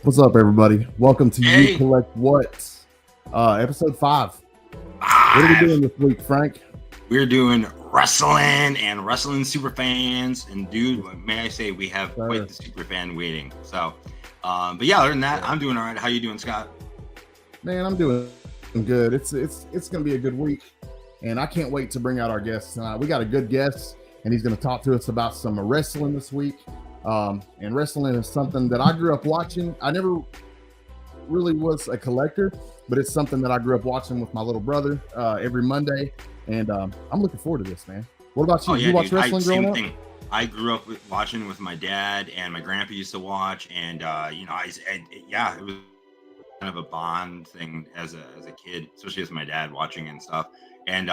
What's up, everybody? Welcome to You Hey, Collect What, episode 5. What are we doing five. this week, Frank? We're doing wrestling and wrestling super fans. And dude, may I say we have quite Sir. the super fan waiting. But yeah, other than that, I'm doing all right. How you doing, Scott? Man, I'm doing good. It's gonna be a good week, and I can't wait to bring out our guests tonight. We got a good guest, and he's gonna talk to us about some wrestling this week. And wrestling is something that I grew up watching. I never really was a collector, but it's something that I grew up watching with my little brother every Monday, and I'm looking forward to this, man. What about you? Oh yeah, You watch dude. wrestling growing Same up? thing. I grew up watching with my dad, and my grandpa used to watch, and yeah, it was kind of a bond thing as a kid, especially as my dad watching and stuff. And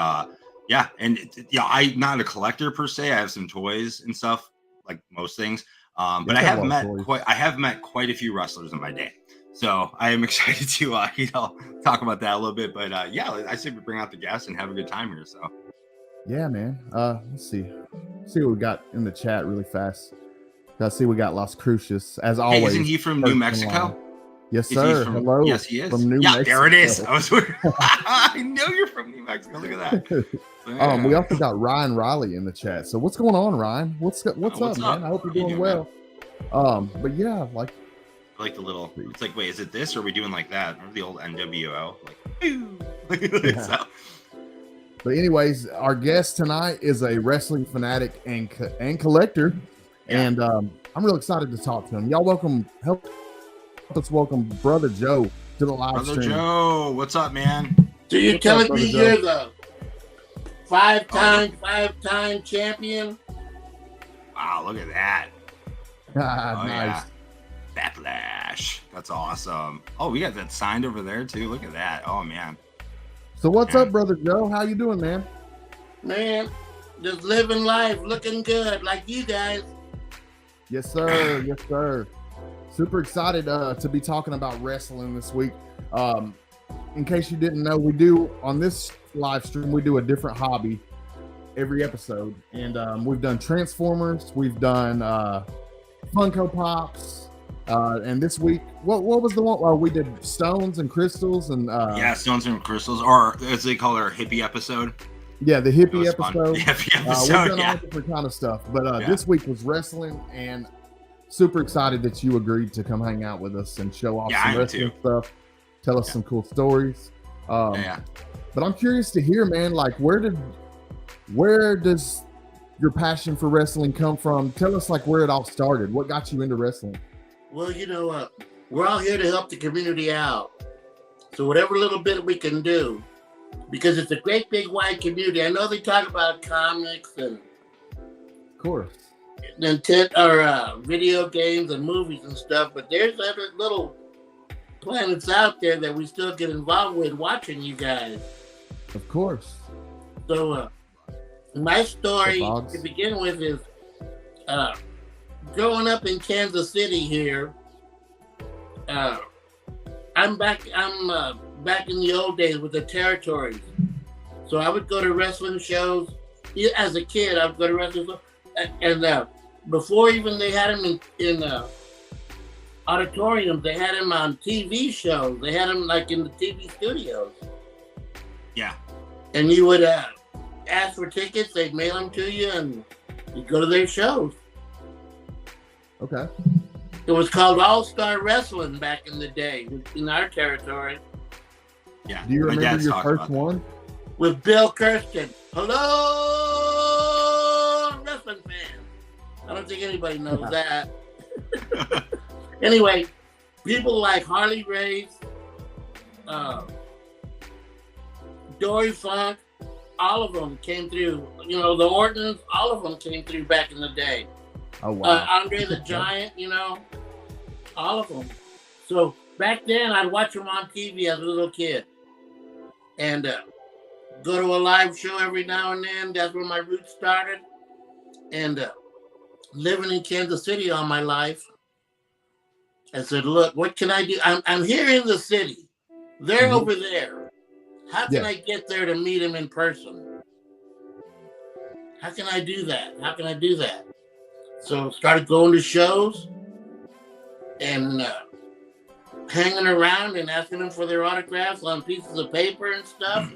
yeah, and I'm not a collector per se. I have some toys and stuff, like most things. Yeah, But I got a lot of toys. I have met quite a few wrestlers in my day. So I am excited to talk about that a little bit. But yeah, I say we bring out the guests and have a good time here. So Yeah, man. Let's see. See what we got in the chat really fast. I see we got Las Cruces as hey, always. isn't he from first New in Mexico? line. Yes, Is he sir. from? Hello. Yes, he is. From New Yeah, there it is. Mexico. I was. I know you're from New Mexico. Look at that. So, We yeah. also got Ryan Riley in the chat. So what's going on, Ryan? What's up, What's man? up? I hope you're How you doing doing, man? well. But yeah, like I like the little. It's like, wait, is it this or are we doing like that? Remember the old NWO? Like, so, but anyways, our guest tonight is a wrestling fanatic and collector, yeah. and I'm real excited to talk to him. Y'all help us welcome Brother Joe to the live Brother stream. Joe, what's up, man? So you're What's up, telling Brother me Joe? you're the five-time champion? Wow, look at that. Ah, Oh nice. yeah, Backlash. That's awesome. Oh, we got that signed over there too. Look at that. Oh man. So what's Yeah. up, Brother Joe? How you doing, man? Man, just living life, looking good, like you guys. Yes, sir. Yes, sir. Super excited to be talking about wrestling this week. In case you didn't know, we do on this live stream, we do a different hobby every episode. And we've done Transformers, we've done Funko Pops. And this week, what was the one? We did stones and crystals and Yeah, Stones and Crystals, or as they call it, our hippie episode. yeah, the It hippie was fun. episode. The hippie We've episode. done Yeah. all different kind of stuff, but Yeah. this week was wrestling, and super excited that you agreed to come hang out with us and show off Yeah, I some am wrestling too. stuff, tell us Yeah. some cool stories. Yeah. But I'm curious to hear, man, like where does your passion for wrestling come from? Tell us like where it all started. What got you into wrestling? Well, we're all here to help the community out. So whatever little bit we can do, because it's a great big wide community. I know they talk about comics and Of course. video games and movies and stuff, but there's other little planets out there that we still get involved with watching you guys. Of course. So my story The Bobs. to begin with is growing up in Kansas City here. I'm back in the old days with the territories. So I would go to wrestling shows. As a kid, I would go to wrestling shows. And before even they had them in auditoriums, they had them on TV shows. They had them like in the TV studios. Yeah. And you would ask for tickets, they'd mail them to you, and you'd go to their shows. Okay. It was called All-Star Wrestling back in the day in our territory Yeah. Do you My remember dad's your talked first about that. one? with Bill Kirsten. Hello, wrestling fans. I don't think anybody knows that. Anyway, people like Harley Race, Dory Funk, all of them came through. The Ortons, all of them came through back in the day. Oh wow. Andre the Giant, all of them. So back then, I'd watch them on TV as a little kid, and go to a live show every now and then. That's where my roots started. And living in Kansas City all my life, I said, "Look, what can I do? I'm here in the city. They're over there. How can I get there to meet them in person? How can I do that? So started going to shows, and hanging around and asking them for their autographs on pieces of paper and stuff.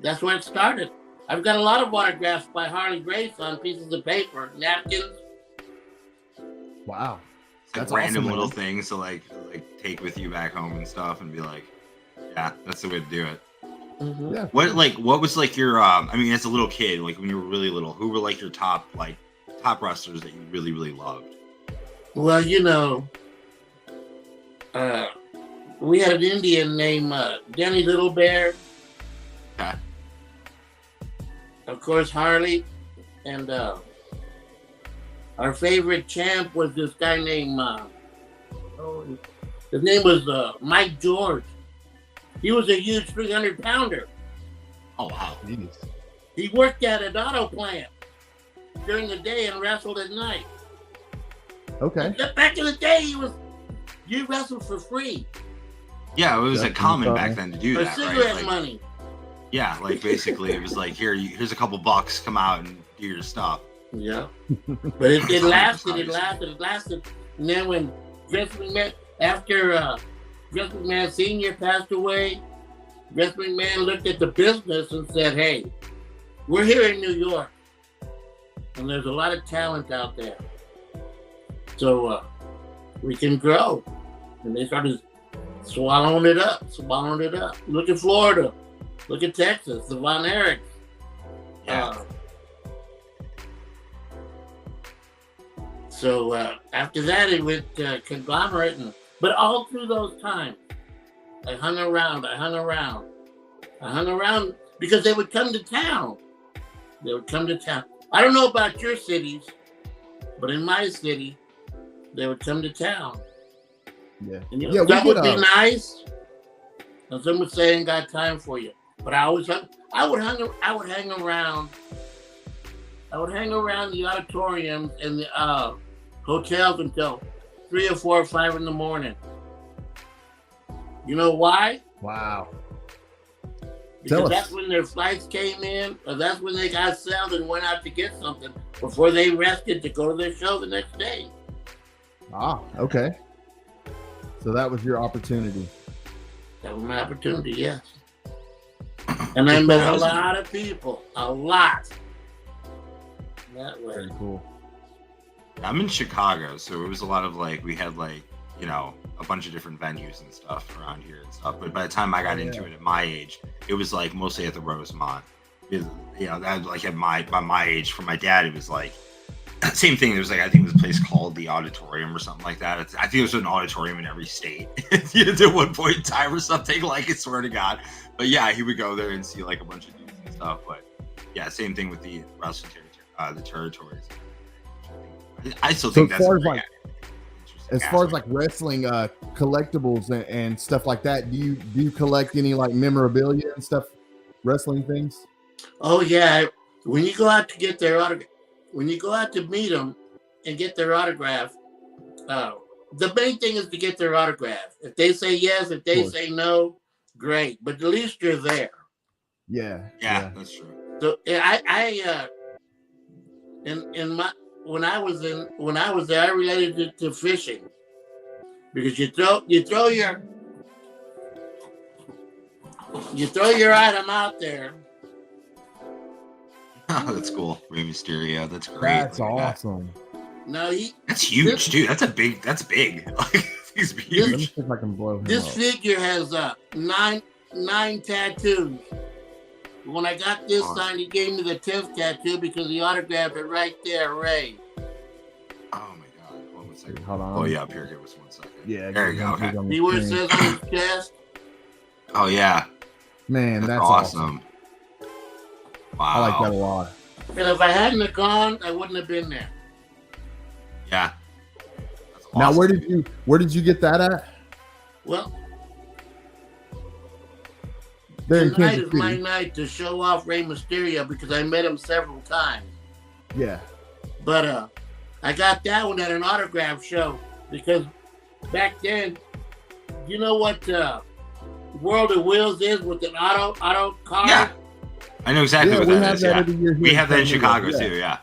That's where it started. I've got a lot of autographs by Harley Grace on pieces of paper, napkins. Wow. Like That's random awesome, little man. things to like take with you back home and stuff, and be like, yeah, that's the way to do it. Mm-hmm. Yeah. What was like your I mean, as a little kid, like when you were really little, who were like your top wrestlers that you really, really loved? Well, you know, we had an Indian named Denny Little Bear. Okay. Of course, Harley. And our favorite champ was this guy named, his name was Mike George. He was a huge 300-pounder. Oh, wow. Jeez. He worked at an auto plant during the day and wrestled at night. Okay. Back in the day, you wrestled for free. Yeah, it was That's common back then to do For that, cigarette right? Like, money. yeah, like basically it was like, here's a couple bucks, come out and do your stuff. Yeah. But it lasted. And then when Vince McMahon, after Vince McMahon Sr. passed away, Vince McMahon looked at the business and said, hey, we're here in New York, and there's a lot of talent out there. So we can grow. And they started swallowing it up. Look at Florida. Look at Texas, the Von Erichs. Yeah. So after that, it went conglomerate. But all through those times, I hung around because they would come to town. I don't know about your cities, but in my city, they would come to town. Yeah. And Yeah, some we would did, be nice, and some would say, "Ain't got time for you." But I would hang around. I would hang around the auditoriums and the hotels until 3 or 4 or 5 in the morning. You know why? Wow. Because that's when their flights came in, or that's when they got settled and went out to get something before they rested to go to their show the next day. Ah, okay. So that was your opportunity. That was my opportunity, yes. And I met a lot of people, a lot. That way. Very cool. I'm in Chicago, so it was a lot of like, we had like, you know, a bunch of different venues and stuff around here and stuff. But by the time I got into it at my age, it was like mostly at the Rosemont. You know, that like by my age, for my dad, it was like same thing. There was like, I think it was a place called the Auditorium or something like that. I think there was an auditorium in every state at one point in time or something, like, I swear to God. But yeah, he would go there and see like a bunch of dudes and stuff. But yeah, same thing with the wrestling territory, the territories. I still think that's as far as like wrestling collectibles and stuff like that, do you collect any like memorabilia and stuff, wrestling things? Oh yeah, when you go out to get their autograph, when you go out to meet them and get their autograph, the main thing is to get their autograph. If they say yes, if they say no, great. But at least you're there. Yeah, that's true. So when I was there, I related it to fishing, because you throw your item out there. Oh, that's cool. Rey Mysterio, that's great. That's awesome. No, that's huge, dude. That's big. He's huge. Let me see if I can blow him This up. figure has 9 tattoos. When I got this signed, he gave me the 10th tattoo because he autographed it right there, Ray. Oh my God! One second. Hold on. Oh yeah, up here. Give us 1 second. Yeah, there you go. Okay. See where it says on his chest? Oh yeah. Man, that's awesome. Wow. I like that a lot. And if I hadn't have gone, I wouldn't have been there. Yeah. That's awesome. Now, where did you get that at? Well, there in tonight Kansas is City. my night to show off Rey Mysterio because I met him several times. Yeah. But I got that one at an autograph show because back then, you know what World of Wheels is with an auto car? Yeah. I know exactly what that is. Yeah. We have that in Chicago too. Yeah.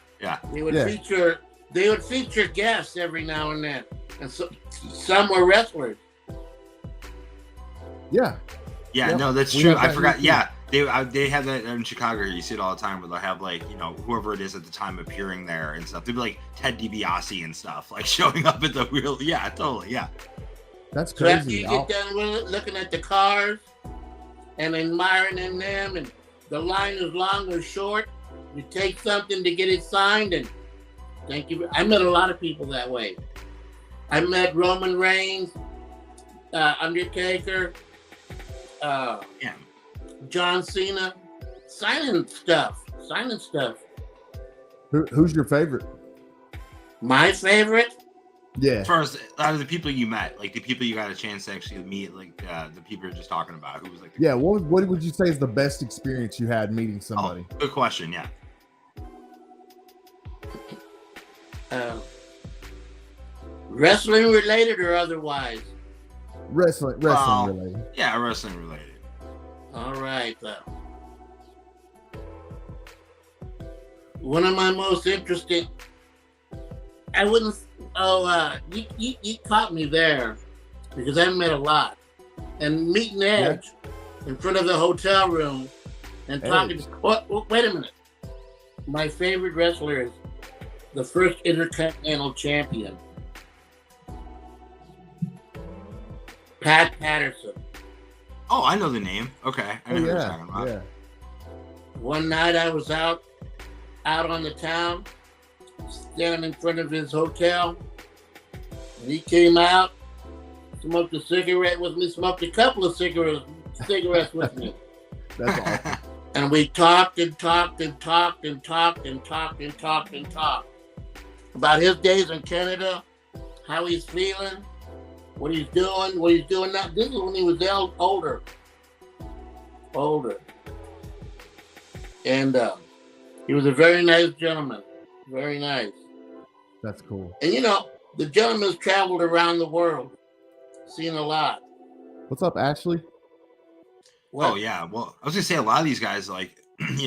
They would feature guests every now and then, and some were wrestlers. Yeah. Yeah, Yep. no, that's We true. have I that forgot. here, too. Yeah, they have that in Chicago. You see it all the time, where they'll have like whoever it is at the time appearing there and stuff. They'd be like Ted DiBiase and stuff, like showing up at the wheel. Yeah, totally. Yeah. That's So after crazy. you get done with it, looking at the cars and admiring in them, and the line is long or short, you take something to get it signed, and thank you. I met a lot of people that way. I met Roman Reigns, Undertaker, Yeah. John Cena, signing stuff. Who's your favorite? My favorite? Yeah. As far as out of the people you met, like the people you got a chance to actually meet, like the people you're just talking about, who was like, Yeah. What would you say is the best experience you had meeting somebody? Oh, good question. Yeah. Wrestling related or otherwise? Wrestling related. Yeah, wrestling related. All right. One of my most interesting. I wouldn't. You caught me there because I met a lot, and meeting Edge in front of the hotel room and talking. Wait a minute. My favorite wrestler is the first Intercontinental Champion, Pat Patterson. Oh, I know the name. Okay, I know who you're talking about. Yeah. One night I was out on the town, standing in front of his hotel, and he came out, smoked a cigarette with me, smoked a couple of cigarettes with me. That's awesome. And we talked about his days in Canada, how he's feeling, what he's doing now. This is when he was older. And he was a very nice gentleman. Very nice. That's cool. And the gentleman's traveled around the world, seen a lot. What's up, Ashley? Oh yeah. Well, I was gonna say a lot of these guys, like,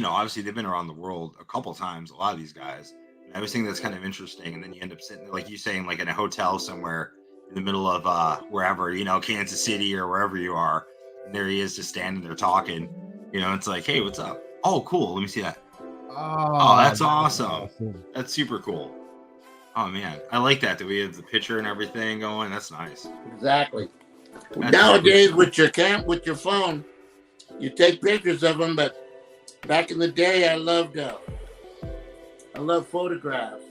obviously they've been around the world a couple times. A lot of these guys. And I always think that's kind of interesting. And then you end up sitting, like you saying, like in a hotel somewhere in the middle of wherever, Kansas City or wherever you are. And there he is, just standing there talking. It's like, hey, what's up? Oh, cool. Let me see that. Oh, that's awesome. That's super cool. Oh man, I like that we have the picture and everything going. That's nice. Exactly. Nowadays, with your phone, you take pictures of them. But back in the day, I loved photographs.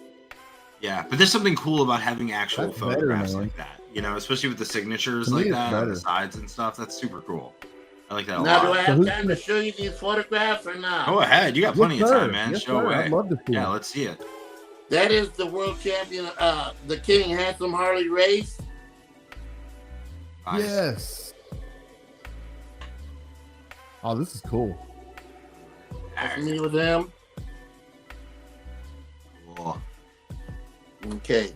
Yeah, but there's something cool about having actual photographs like that. Especially with the signatures like that on the sides and stuff. That's super cool. I like that a lot. Now, do I have time to show you these photographs or not? Go ahead. You got plenty of time, man. Show away. I'd love to see it. Let's see it. That is the world champion, the King Handsome Harley Race. Nice. Yes. Oh, this is cool. That's me with him. Cool. Okay.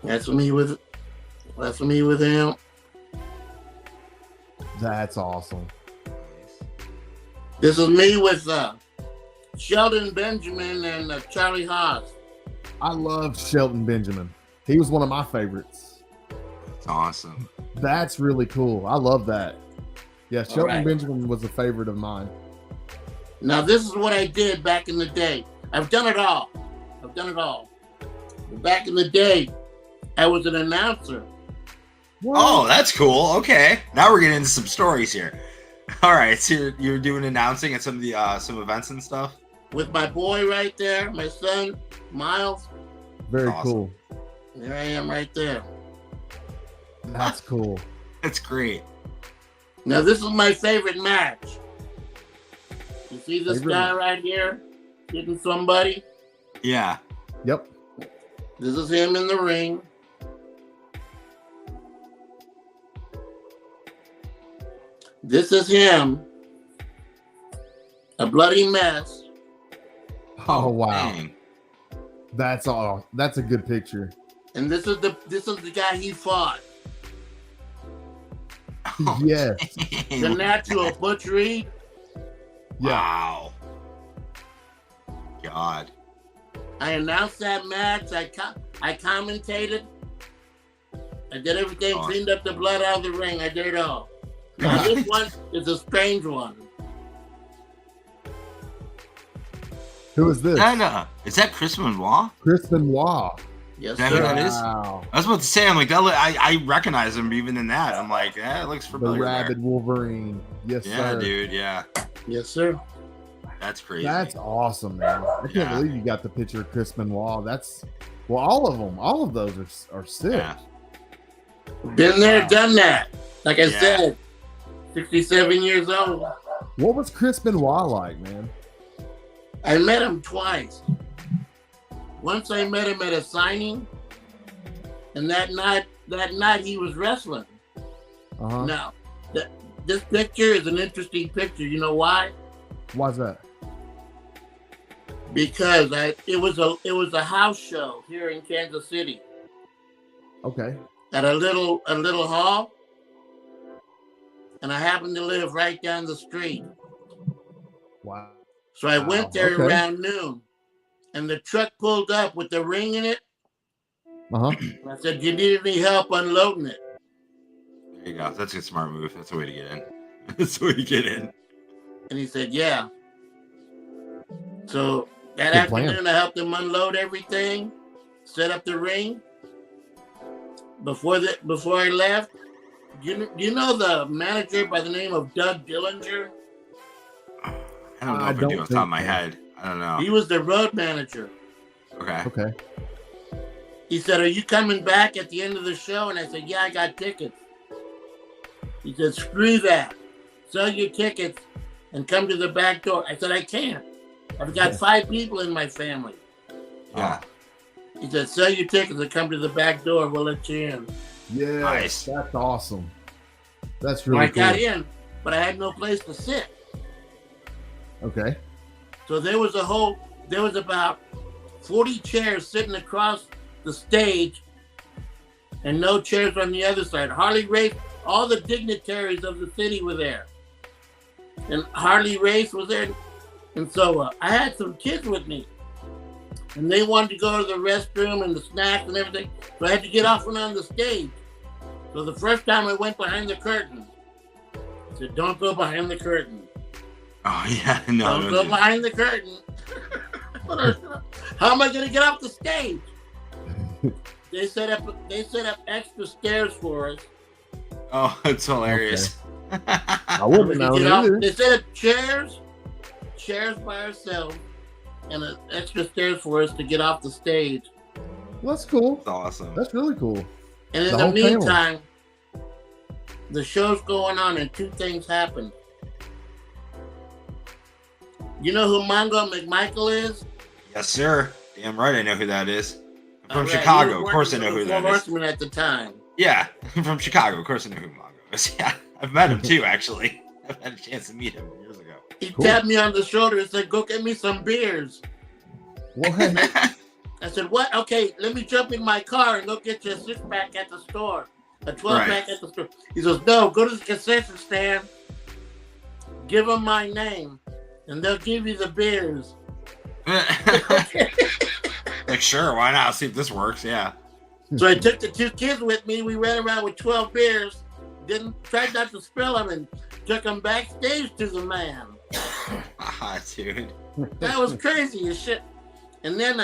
That's me with him. That's awesome. This is me with Sheldon Benjamin and Charlie Haas. I love Shelton Benjamin. He was one of my favorites. That's awesome. That's really cool. I love that. Yeah, Shelton Benjamin was a favorite of mine. Now, this is what I did back in the day. I've done it all. Back in the day, I was an announcer. What? Oh, that's cool. Okay. Now we're getting into some stories here. All right. So you're doing announcing at some of the some events and stuff? With my boy right there, my son, Miles. Very cool. There I am right there. That's cool. That's great. Now, this is my favorite match. You see this guy right here hitting somebody? Yeah. Yep. This is him in the ring. This is him. A bloody mess. Oh wow. Dang. That's all. That's a good picture. And this is the guy he fought. Yes. The natural Butch Reed. Yeah. Wow. God. I announced that match. I commentated. I did everything, cleaned up the blood out of the ring. I did it all. Now, this one is a strange one. Who is this? Is that Chris Benoit? Chris Benoit. Yes, Is that who sir. that is? Wow. I was about to say, I'm like, I recognize him even in that. I'm like, yeah, it looks The familiar. rabid Wolverine. Yes, Yeah, sir. dude. Yeah, Yes, sir. that's crazy. That's awesome, man. I can't Yeah. believe you got the picture of Chris Benoit. Well, all of them. All of those are sick. Yeah. Been there, Wow. done that. Like I Yeah. said, 67 years old. What was Chris Benoit like, man? I met him twice. Once I met him at a signing, and that night he was wrestling. Uh-huh. Now, this picture is an interesting picture. You know why? Why's that? Because it was a house show here in Kansas City Okay. at a little hall, and I happened to live right down the street. Wow. So I went there okay. around noon, and the truck pulled up with the ring in it. Uh-huh. And I said, "Do you need any help unloading it?" There you go. That's a smart move. That's the way to get in. That's the way to get in. And he said, "Yeah." So that Good plan. afternoon, I helped him unload everything, set up the ring. Before I left, do you know the manager by the name of Doug Dillinger? I don't know I if I don't do off the top of my think so. head. I don't know. He was the road manager. Okay. Okay. He said, "Are you coming back at the end of the show?" And I said, "Yeah, I got tickets." He said, "Screw that. Sell your tickets and come to the back door." I said, "I can't. I've got 5 people in my family." Yeah. He said, "Sell your tickets and come to the back door. We'll let you in." Yeah. Nice. That's awesome. That's Well, really I cool. got in, but I had no place to sit. Okay. So there was about 40 chairs sitting across the stage and no chairs on the other side. Harley Race, all the dignitaries of the city were there. And Harley Race was there. And so I had some kids with me. And they wanted to go to the restroom and the snacks and everything. So I had to get off and on the stage. So the first time I went behind the curtain, I said, "Don't go behind the curtain. Oh yeah. No. Don't go behind the curtain." How am I going to get off the stage? They set up extra stairs for us. Oh, it's hilarious. I wouldn't We know could get off- either. They set up chairs by ourselves, and extra stairs for us to get off the stage. Well, that's cool. That's awesome. That's really cool. And in The the whole family. meantime, the show's going on, and 2 things happened. You know who Mongo McMichael is? Yes, sir. Damn right, I know who that is. I'm from All right, Chicago. he was Of course, I working know for who the that Four is. Horsemen at the time. Yeah, I'm from Chicago. Of course, I know who Mongo is. Yeah, I've met him too. Actually, I've had a chance to meet him years ago. He Cool. tapped me on the shoulder and said, "Go get me some beers." What? I said, "What? Okay, let me jump in my car and go get you a 6-pack at the store, a 12-pack at the store." He says, "No, go to the concession stand, give them my name, and they'll give you the beers." Okay. Like, sure, why not? See if this works. Yeah. So I took the 2 kids with me. We ran around with 12 beers, tried not to spill them, and took them backstage to the man. Ah, dude. That was crazy as shit. And then,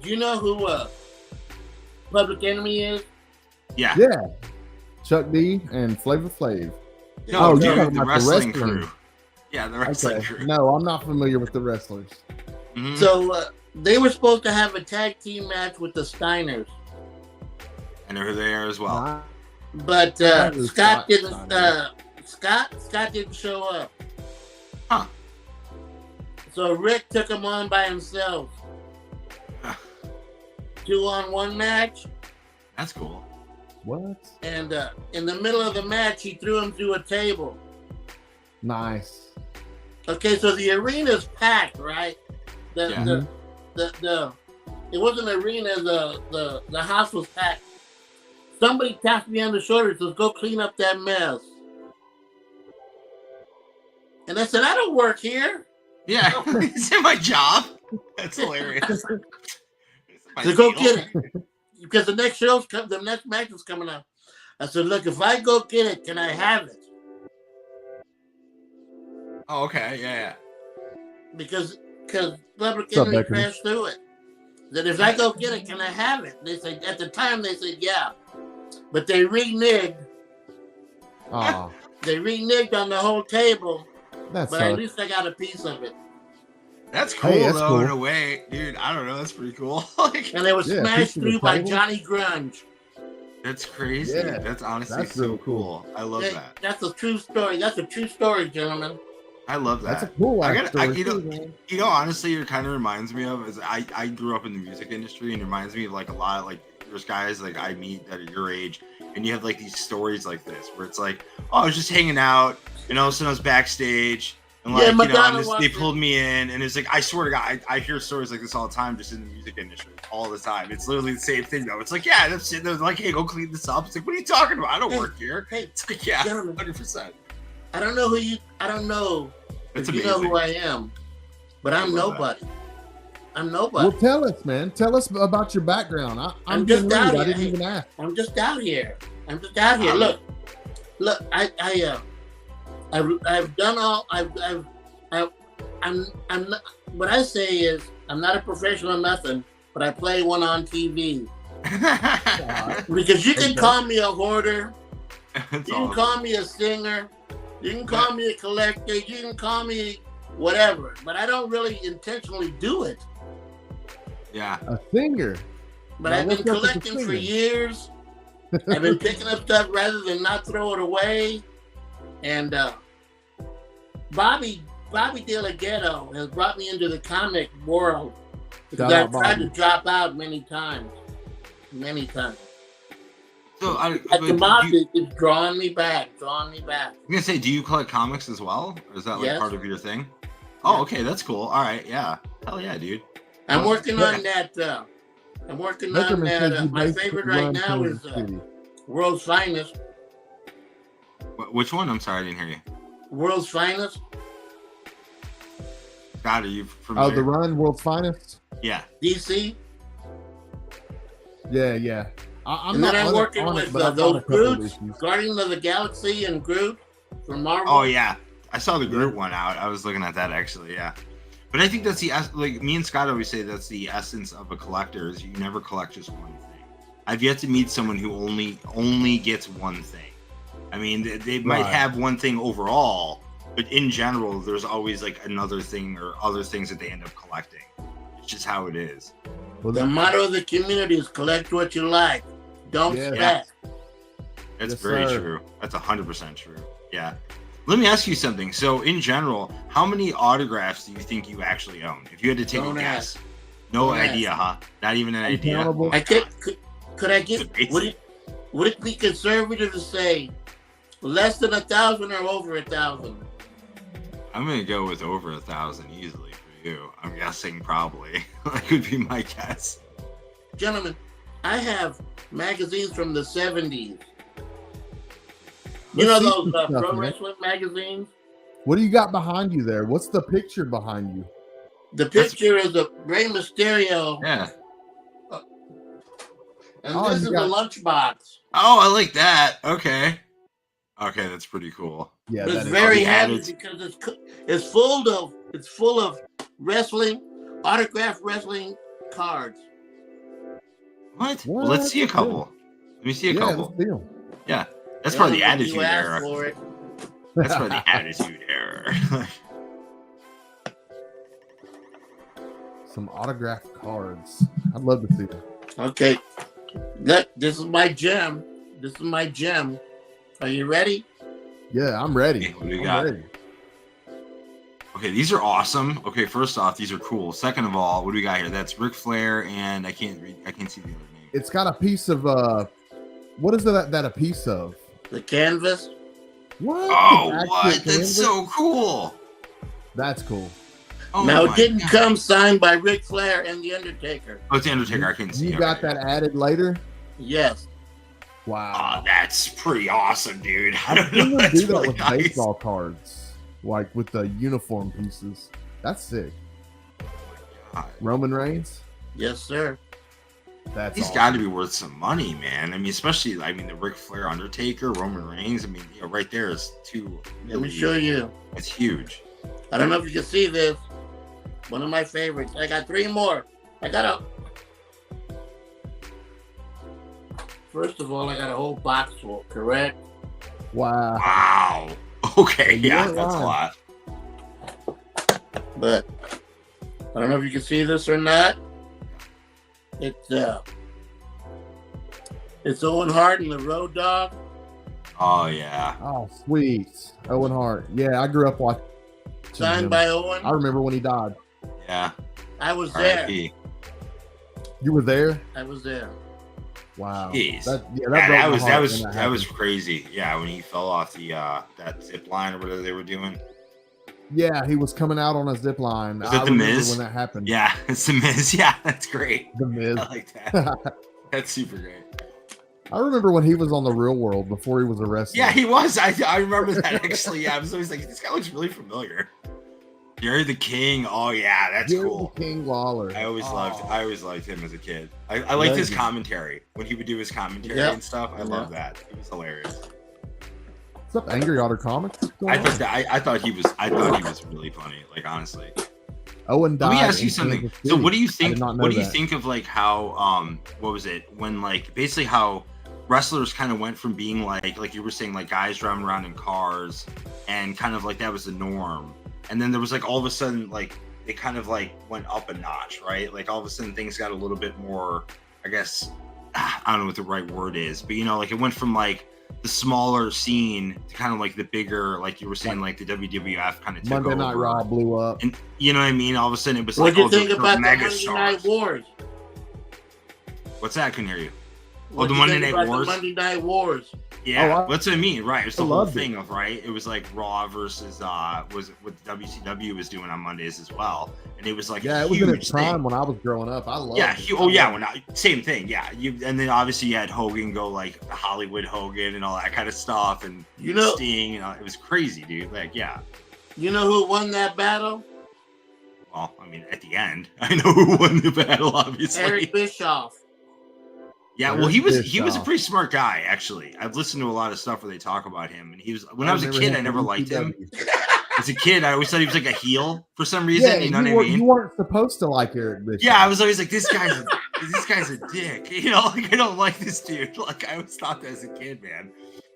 do you know who Public Enemy is? Yeah. Yeah. Chuck D and Flavor Flav. No, Oh, dude, you're talking the about the wrestling wrestling. crew. Yeah, the wrestling Okay. crew. No, I'm not familiar with the wrestlers. Mhm. So they were supposed to have a tag team match with the Steiners, I know who they are as well. Ah, but That was Scott didn't. Steiner. Scott didn't show up. Huh. So Rick took him on by himself. 2-on-1 match, That's cool. what? and in the middle of the match, he threw him through a table. Nice. Okay, so the arena's packed, right? Yeah. It wasn't an arena. The house was packed. Somebody tapped me on the shoulder and says, "Go clean up that mess." And I said, "I don't work here." Yeah. Is it my job? That's hilarious. Is it my So go deal? get it, because the next match is coming up. I said, "Look, if I go get it, can I have it?" Oh, okay. Yeah. because public What's up, enemy Becker? crashed through it. That if I go get it, can I have it? They said at the time they said yeah, but they reneged. Oh, They reneged on the whole table, that's but at least I got a piece of it. That's cool, Hey, that's though, cool. in a way. Dude, I don't know. That's pretty cool. Like, And it was Yeah, smashed piece of the through by table. Johnny Grunge. that's crazy. Yeah, That's honestly that's so really cool. I love Yeah, that. that's a true story. That's a true story, gentlemen. I love that. that's a cool I ass got, I, story, you know, too, man. you know, honestly, it kind of reminds me of is I grew up in the music industry, and it reminds me of like a lot of like there's guys like I meet that are your age, and you have like these stories like this where it's like, oh, I was just hanging out, and all of a sudden I was backstage, and like Yeah, you know, Madonna and they walked pulled me in, and it's like I swear to God, I hear stories like this all the time, just in the music industry, all the time. It's literally the same thing though. It's like, yeah, that's it. They're like, hey, go clean this up. It's like, what are you talking about? I don't work here. Hey, It's like, yeah, gentlemen. 100%. I don't know who you. I don't know That's if you know amazing. who I am, but I'm love that. nobody. I'm nobody. Well, tell us, man. Tell us about your background. I'm I'm being just out rude. I here. didn't even ask. I'm just out here. I'm just out here. Look. I've done all. I'm not. What I say is, I'm not a professional, nothing, but I play one on TV. Because you can call me a hoarder, That's you can awesome. call me a singer, you can call me a collector, you can call me whatever, but I don't really intentionally do it. Yeah. A singer. But Now, I've been what's up with the collecting for singing? years. I've been picking up stuff rather than not throw it away. And Bobby De La Ghetto has brought me into the comic world because Shout I've out, tried Bobby. to drop out many times. Many times. So Like but the mob you, is drawing me back. I'm gonna say, do you collect comics as well, or is that like Yes. part of your thing? Oh, Yeah. okay, that's cool. All right, yeah, hell yeah, dude. I'm Well, working on that. I'm working on Beckerman says that. you My basically favorite right run now Kansas is City. World's Finest. Which one? I'm sorry, I didn't hear you. World's Finest. God, are you Oh, familiar? the Run World's Finest. Yeah. DC. Yeah. I'm And not then I'm on it- working on it, with but I've got a those couple of Groots, issues. Guardians of the Galaxy and Groot from Marvel. Oh yeah, I saw the Groot one out. I was looking at that actually. Yeah. But I think that's like me and Scott always say that's the essence of a collector is you never collect just one thing. I've yet to meet someone who only gets one thing. I mean, they might Right. have one thing overall, but in general, there's always like another thing or other things that they end up collecting. It's just how it is. Well, The motto of the community is collect what you like. Don't Yeah. spec. That's Yes, very sir. true. That's 100% true. Yeah. Let me ask you something. So, in general, how many autographs do you think you actually own? If you had to take Don't a guess, ask. no Don't idea, huh? Not even an idea. Uncountable. Oh my I could, God. could I get, would it be conservative to say less than 1,000 or over 1,000? I'm gonna go with over 1,000 easily for you. I'm guessing probably. That could be my guess. Gentlemen, I have magazines from the 70s. You know Let's see those some stuff, pro man. wrestling magazines? What do you got behind you there? What's the picture behind you? The picture is of Rey Mysterio, Yeah. and Oh, this you is got- a lunchbox. Oh, I like that. Okay. Okay, that's pretty cool. Yeah, But that it's is very the heavy added- because it's full of wrestling, autographed wrestling cards. What? What? Well, let's see a couple. Let me see a yeah, couple. let's deal. Yeah. That's part of the You attitude asked era. for it. That's part of the attitude era. Some autographed cards. I'd love to see them. Okay, look, this is my gem. This is my gem. Are you ready? Yeah, I'm ready. Okay, what do you I'm got? ready. Okay, these are awesome. Okay, first off, these are cool. Second of all, what do we got here? That's Ric Flair, and I can't see the other name. It's got a piece of what is that a piece of? The canvas. What? Oh, The actual what? That's canvas? so cool. That's cool. Oh Now my it didn't God. come signed by Ric Flair and The Undertaker. Oh, it's the Undertaker. I couldn't see. You it. got that added later? Yes. Wow. Oh, that's pretty awesome, dude. I I've don't seen know. them That's do that really with nice. baseball cards, like with the uniform pieces. That's sick. God. Roman Reigns. Yes, sir. That's He's awesome. got to be worth some money, man. I mean, especially, the Ric Flair, Undertaker, Roman Reigns. I mean, right there is two. Let me show you. It's huge. I don't know if you can see this. One of my favorites. I got 3 more. First of all, I got a whole box full, correct? Wow. Wow. Okay, yeah, Yeah, that's a wow. lot. But I don't know if you can see this or not. It's Owen Hart and the Road Dogg. Oh yeah. Oh, sweet. Owen Hart. Yeah, I grew up watching Signed him. by Owen. I remember when he died. Yeah. I was there. R.I.P. You were there? I was there. Wow. Jeez. That Yeah, broke that my was heart when that was happened. crazy. Yeah, when he fell off the that zip line or whatever they were doing. Yeah, he was coming out on a zip line. Was it I The remember Miz? when that happened. Yeah, it's the Miz. Yeah, that's great. The Miz. I like that. That's super great. I remember when he was on the Real World before he was a wrestler. Yeah, he was. I remember that actually. Yeah, I was always like, this guy looks really familiar. Jerry the King. Oh yeah, that's Jerry cool. the King Lawler. I always loved him as a kid. I liked Legend. his commentary when he would do his commentary Yep. and stuff. I love that. He was hilarious. What's up, Angry Otter Comics? What's going on? I thought he was really funny. Like honestly. Owen died. Let me ask you in something. Kansas So City. what do you I think? did not know What do you that. think of like how what was it when like basically how wrestlers kind of went from being like you were saying like guys driving around in cars and kind of like that was the norm, and then there was like all of a sudden like it kind of like went up a notch, right? Like all of a sudden things got a little bit more, I guess, I don't know what the right word is, but you know, like it went from like the smaller scene to kind of like the bigger, like you were saying, like the WWF kind of took Monday Night over. Raw blew up. And you know what I mean? All of a sudden it was What like, do you oh, think those about the mega Monday Night stars. Wars? What's that? I couldn't hear you. What the do you Monday think Night about Wars? The Monday Night Wars. Yeah, Oh, that's what I mean, right? It was the I whole loved it. thing of, right? It was like Raw versus was what WCW was doing on Mondays as well, and it was like Yeah, a it was in huge its prime thing. when I was growing up. I loved Yeah, it. same thing. Yeah, and then obviously you had Hogan go like the Hollywood Hogan and all that kind of stuff, and You know, Sting, it was crazy, dude. Like, yeah. you know who won that battle? Well, I mean, at the end, I know who won the battle, obviously. Eric Bischoff. Yeah, well, Eric he was a Bischoff. pretty smart guy, actually. I've listened to a lot of stuff where they talk about him, and he was when I was a remember kid, him I never from liked him. ECW. As a kid, I always thought he was like a heel for some reason. Yeah, you know what I you mean? weren't supposed to like Eric Bischoff. Yeah, I was always like, this guy's a dick. You know, like I don't like this dude. Like I always thought that as a kid, man.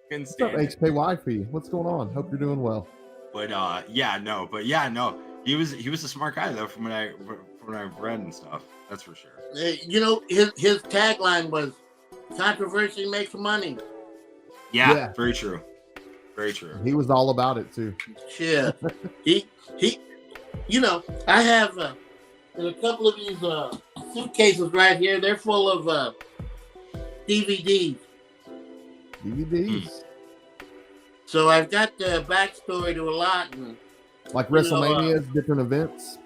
Couldn't What's up, stand it. HKYP? What's going on? Hope you're doing well. But no. He was a smart guy though, from what I've read and stuff. That's for sure. You know, his tagline was "Controversy makes money." Yeah, very true. Very true. He was all about it too. Shit. he you know, I have in a couple of these suitcases right here, they're full of DVDs. DVDs. So I've got the backstory to a lot, and Like You know, WrestleManias, different events.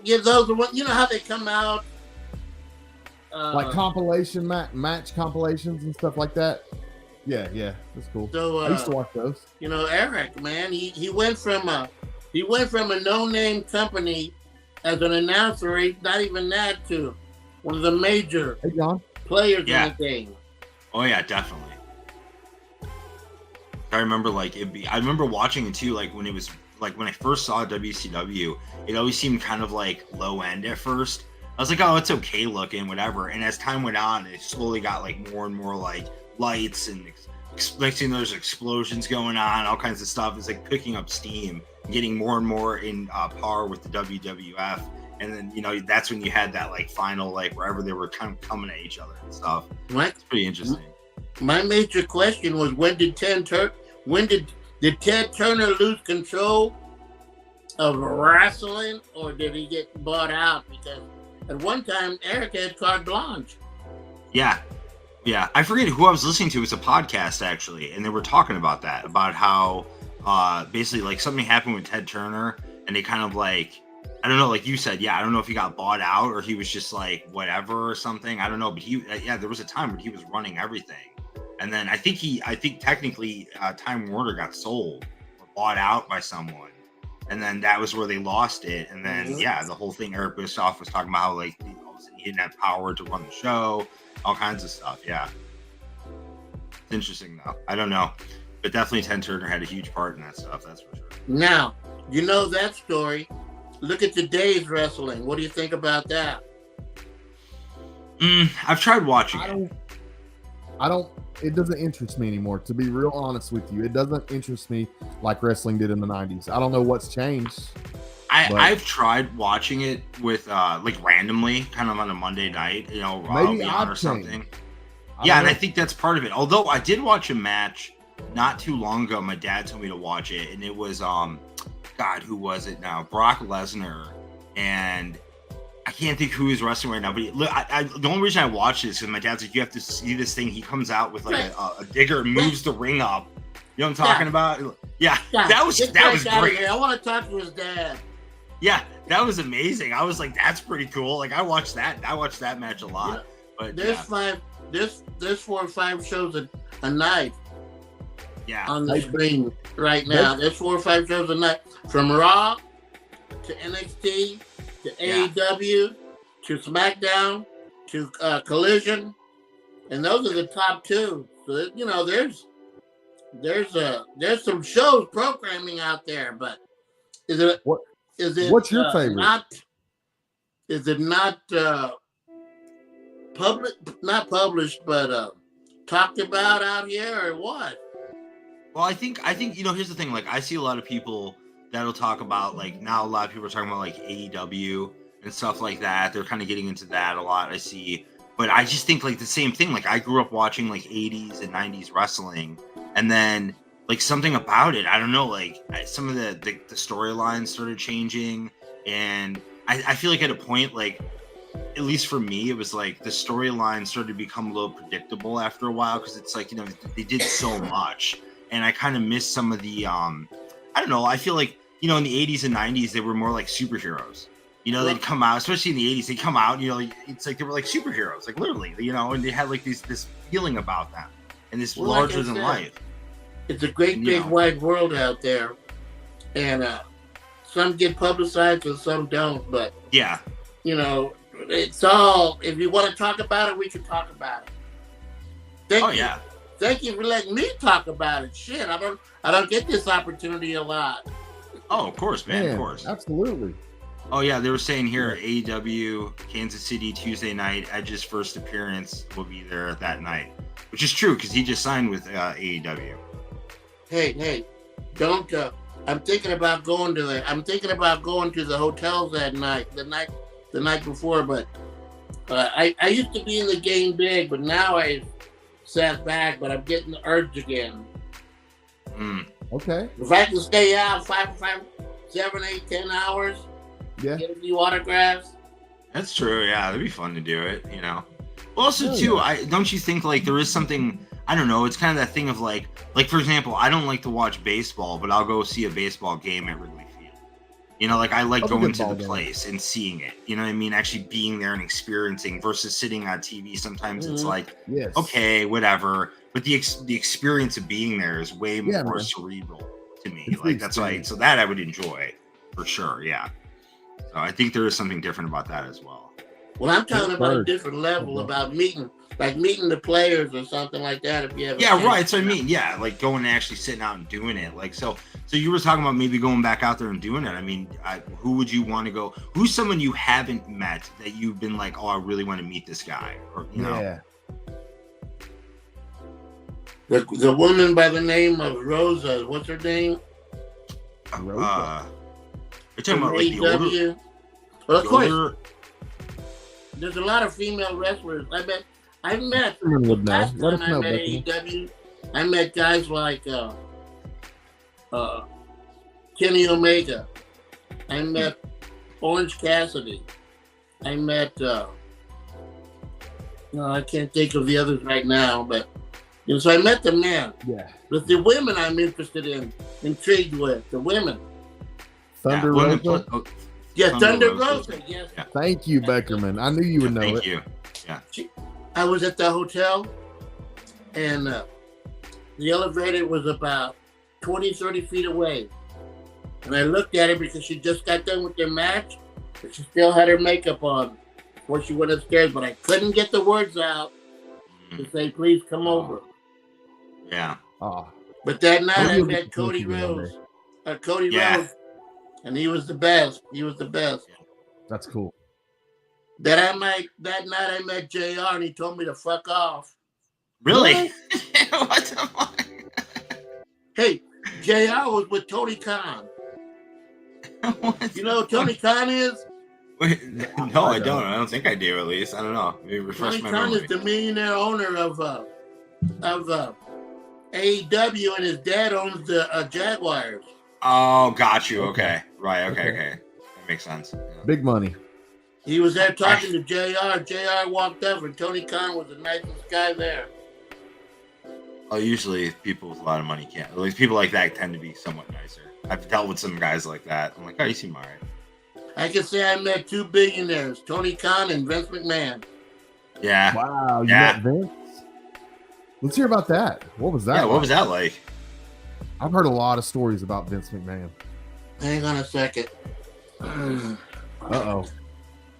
yeah, those are what, you know how they come out. Like compilation match compilations and stuff like that. Yeah, that's cool. So I used to watch those. you know, Eric, man, he went from a no-name company as an announcer, not even that, to one of the major Hey, John. players Yeah. in the game. Oh yeah, definitely. I remember I remember watching it too, like when it was like when I first saw WCW, it always seemed kind of like low end at first. I was like, oh, it's okay looking, whatever. And as time went on, it slowly got like more and more like lights and next thing there's explosions going on, all kinds of stuff. It's like picking up steam, getting more and more in par with the WWF. And then, you know, that's when you had that like final, like wherever they were kind of coming at each other and stuff. Right? It's pretty interesting. My major question was, did Ted Turner lose control of wrestling, or did he get bought out? Because at one time Eric had carte blanche. Yeah. I forget who I was listening to. It was a podcast actually, and they were talking about that, about how basically like something happened with Ted Turner, and they kind of like, I don't know, like you said, I don't know if he got bought out or he was just like whatever or something. I don't know, but there was a time when he was running everything. And then I think technically Time Warner got sold or bought out by someone. And then that was where they lost it. And then, the whole thing, Eric Bischoff was talking about how like all of a sudden he didn't have power to run the show, all kinds of stuff. Yeah. It's interesting though. I don't know. But definitely Ted Turner had a huge part in that stuff. That's for sure. Now, You know that story. Look at today's wrestling. What do you think about that? I've tried watching it. I don't. It doesn't interest me anymore. To be real honest with you, it doesn't interest me like wrestling did in the '90s. I don't know what's changed. I've tried watching it with like randomly, kind of on a Monday night, Raw Beyond or something. Yeah, and I think that's part of it. Although I did watch a match not too long ago. My dad told me to watch it, and it was God, who was it now? Brock Lesnar, and I can't think who he's wrestling right now. But the only reason I watched this is because my dad's like, you have to see this thing. He comes out with like a digger and moves the ring up. You know what I'm talking about? Yeah, that was great. I want to talk to his dad. Yeah, that was amazing. I was like, that's pretty cool. Like I watched that match a lot. But there's 4 or 5 shows a night. Yeah, on the screen right now. There's 4 or 5 shows a night, from Raw to NXT to AEW to SmackDown to Collision, and those are the top 2. So there's some shows programming out there, but what's your favorite? Is it not not published, but talked about out here, or what? Well, I think here's the thing. Like, I see a lot of people that'll talk about, like, now a lot of people are talking about like AEW and stuff like that. They're kind of getting into that a lot, I see. But I just think like the same thing. Like, I grew up watching like 80s and 90s wrestling, and then like something about it, I don't know, like some of the storylines started changing, and I feel like at a point, like, at least for me, it was like the storyline started to become a little predictable after a while, because it's like, they did so much, and I kind of missed some of the I don't know, I feel like, in the 80s and 90s they were more like superheroes. They'd come out, especially in the 80s, they'd come out, it's like they were like superheroes, like literally, and they had like this feeling about them, and this larger than life. It's a great big wide world out there, and some get publicized and some don't, but yeah, it's all, if you want to talk about it, we can talk about it. Thank you for letting me talk about it. Shit, I don't get this opportunity a lot. Oh, of course, man, of course. Absolutely. Oh yeah, they were saying here, AEW Kansas City Tuesday night, Edge's first appearance will be there that night, which is true because he just signed with AEW. Hey, don't. I'm thinking about going to it. I'm thinking about going to the hotels that night, the night before. But I used to be in the game big, but now I sat back. But I'm getting the urge again. Okay. If I can stay out 5, 7, 8, 10 hours, get a few autographs. That's true. Yeah, that'd be fun to do it. Well, also too, don't you think like there is something? I don't know. It's kind of that thing of like for example, I don't like to watch baseball, but I'll go see a baseball game at Wrigley Field. Like I like going to the place and seeing it. You know what I mean? Actually being there and experiencing versus sitting on TV. Sometimes it's like, okay, whatever. But the experience of being there is way more cerebral to me. It's like that's why. So that I would enjoy for sure. Yeah. So I think there is something different about that as well. Well, I'm talking about a different level, about meeting the players or something like that. If you have right. So I mean, like going and actually sitting out and doing it. Like so you were talking about maybe going back out there and doing it. I mean, who would you want to go? Who's someone you haven't met that you've been like, oh, I really want to meet this guy, or Yeah. The woman by the name of Rosa. What's her name? Rosa. You're talking about like the older. Well, of course. There's a lot of female wrestlers. I met last time I met AEW, I met guys like Kenny Omega. I met Orange Cassidy. I met I can't think of the others right now, but so I met the men. Yeah. But the women I'm intrigued with. The women. Thunder Rosa. Thunder Rosa. Yes. Yeah. Thank you, Beckerman. I knew you would know it. Thank you. Yeah. I was at the hotel, and the elevator was about 20, 30 feet away. And I looked at her because she just got done with their match, but she still had her makeup on before she went upstairs. But I couldn't get the words out to say, please come over. Yeah. But that night I met Cody Rhodes. Cody Rhodes and he was the best. He was the best. That's cool. That night I met JR, and he told me to fuck off. Really? What the fuck? Hey, JR was with Tony Khan. You know who Tony Khan is? Wait, no, I don't. I don't think I do. At least I don't know. Maybe refresh Tony my Khan memory. is the millionaire owner of AEW, and his dad owns the Jaguars. Oh, got you. Okay, right. Okay. That makes sense. Yeah. Big money. He was there talking to JR. JR walked over, and Tony Khan was the nicest guy there. Oh, usually people with a lot of money can't. At least people like that tend to be somewhat nicer. I've dealt with some guys like that. I'm like, oh, you seem all right. I can say I met two billionaires, Tony Khan and Vince McMahon. Yeah. Wow. You Yeah. met Vince? Let's hear about that. What was that? Yeah. like? What was that like? I've heard a lot of stories about Vince McMahon. Hang on a second. Uh-oh.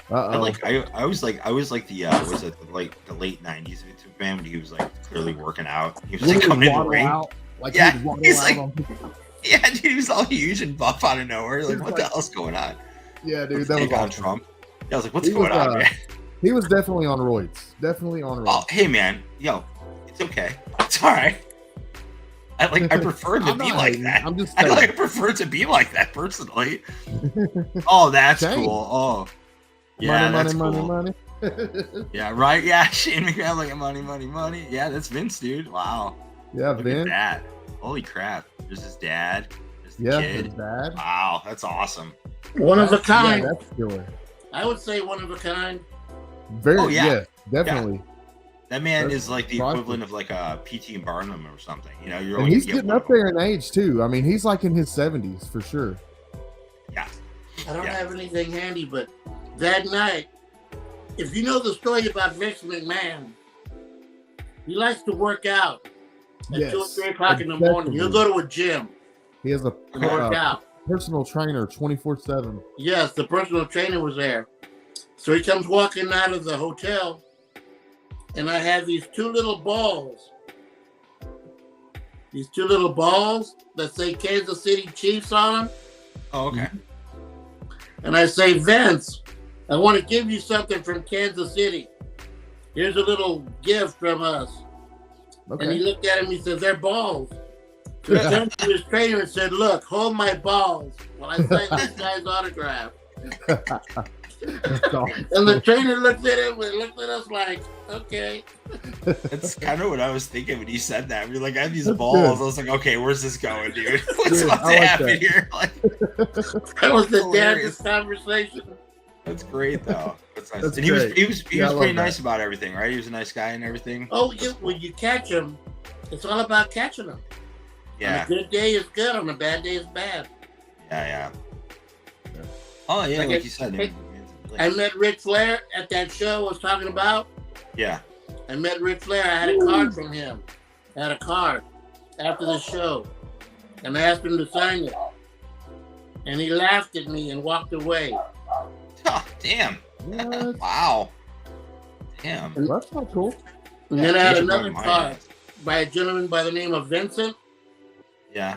I always like the was it like the late '90s Vince McMahon when he was like clearly working out. He was like coming in the ring. Out, like Yeah, he would waddle he's out like- on people. Yeah, dude, he was all huge and buff out of nowhere. Like, He's what the like- hell's going on? Yeah, dude, Let's that was take on awesome. Trump. Yeah, I was like, what's He going was, on, man? He was definitely on roids. Definitely on roids. Oh, hey, man, yo, it's okay. It's all right. I prefer to I'm be not like hating. that. I'm just I saying. prefer to be like that personally. Oh, that's Same. cool. Oh, yeah, money, that's money, cool. money, Yeah, right. Yeah, Shane McMahon like money. Yeah, that's Vince, dude. Wow. Yeah, Look at Vince. that. Holy crap. There's his dad. There's the Yeah, kid. his dad. Wow, that's awesome. One of a Yeah, kind. that's killer. I would say one of a kind. Very, Oh, yeah. yeah, definitely. That man That's is like the prideful. equivalent of like a PT Barnum or something. You know, you're And only he's gonna get getting one up of them. there in age too. I mean, he's like in his 70s for sure. Yeah. I don't Yeah. have anything handy, but that night, if you know the story about Vince McMahon, he likes to work out at Yes, 2 or 3 o'clock in the morning. He'll go to a gym He has a and work out. personal trainer 24/7. Yes, the personal trainer was there. So he comes walking out of the hotel, and I have these 2 little balls. These 2 little balls that say Kansas City Chiefs on them. Oh, okay. And I say, Vince, I want to give you something from Kansas City. Here's a little gift from us. And he Okay. looked at him, he said, they're balls. So he turned to his trainer and said, look, hold my balls while I sign this guy's autograph. That's awesome. And the trainer looked at him and looked at us like, okay. That's kind of what I was thinking when you said that. We're like, I have these That's balls. good. I was like, okay, where's this going, dude? What's Dude, about I to like happen that. here? Like, That was the Hilarious. damnedest conversation. that's great, though. That's nice. That's And he was great. he was Yeah, I love pretty that. nice about everything, right? He was a nice guy and everything. Oh, when you catch them, it's all about catching them. Yeah, On a good day is good, on a bad day is bad. yeah. Oh yeah, Like like I- you said. hey, I met Ric Flair at that show I was talking about. Yeah. I met Ric Flair. I had a card from him. I had a card after the show. And I asked him to sign it. And he laughed at me and walked away. Oh, damn. What? Wow. Damn. Well, that's not cool. And then I had Jason another Bourne, card by a gentleman by the name of Vincent. Yeah.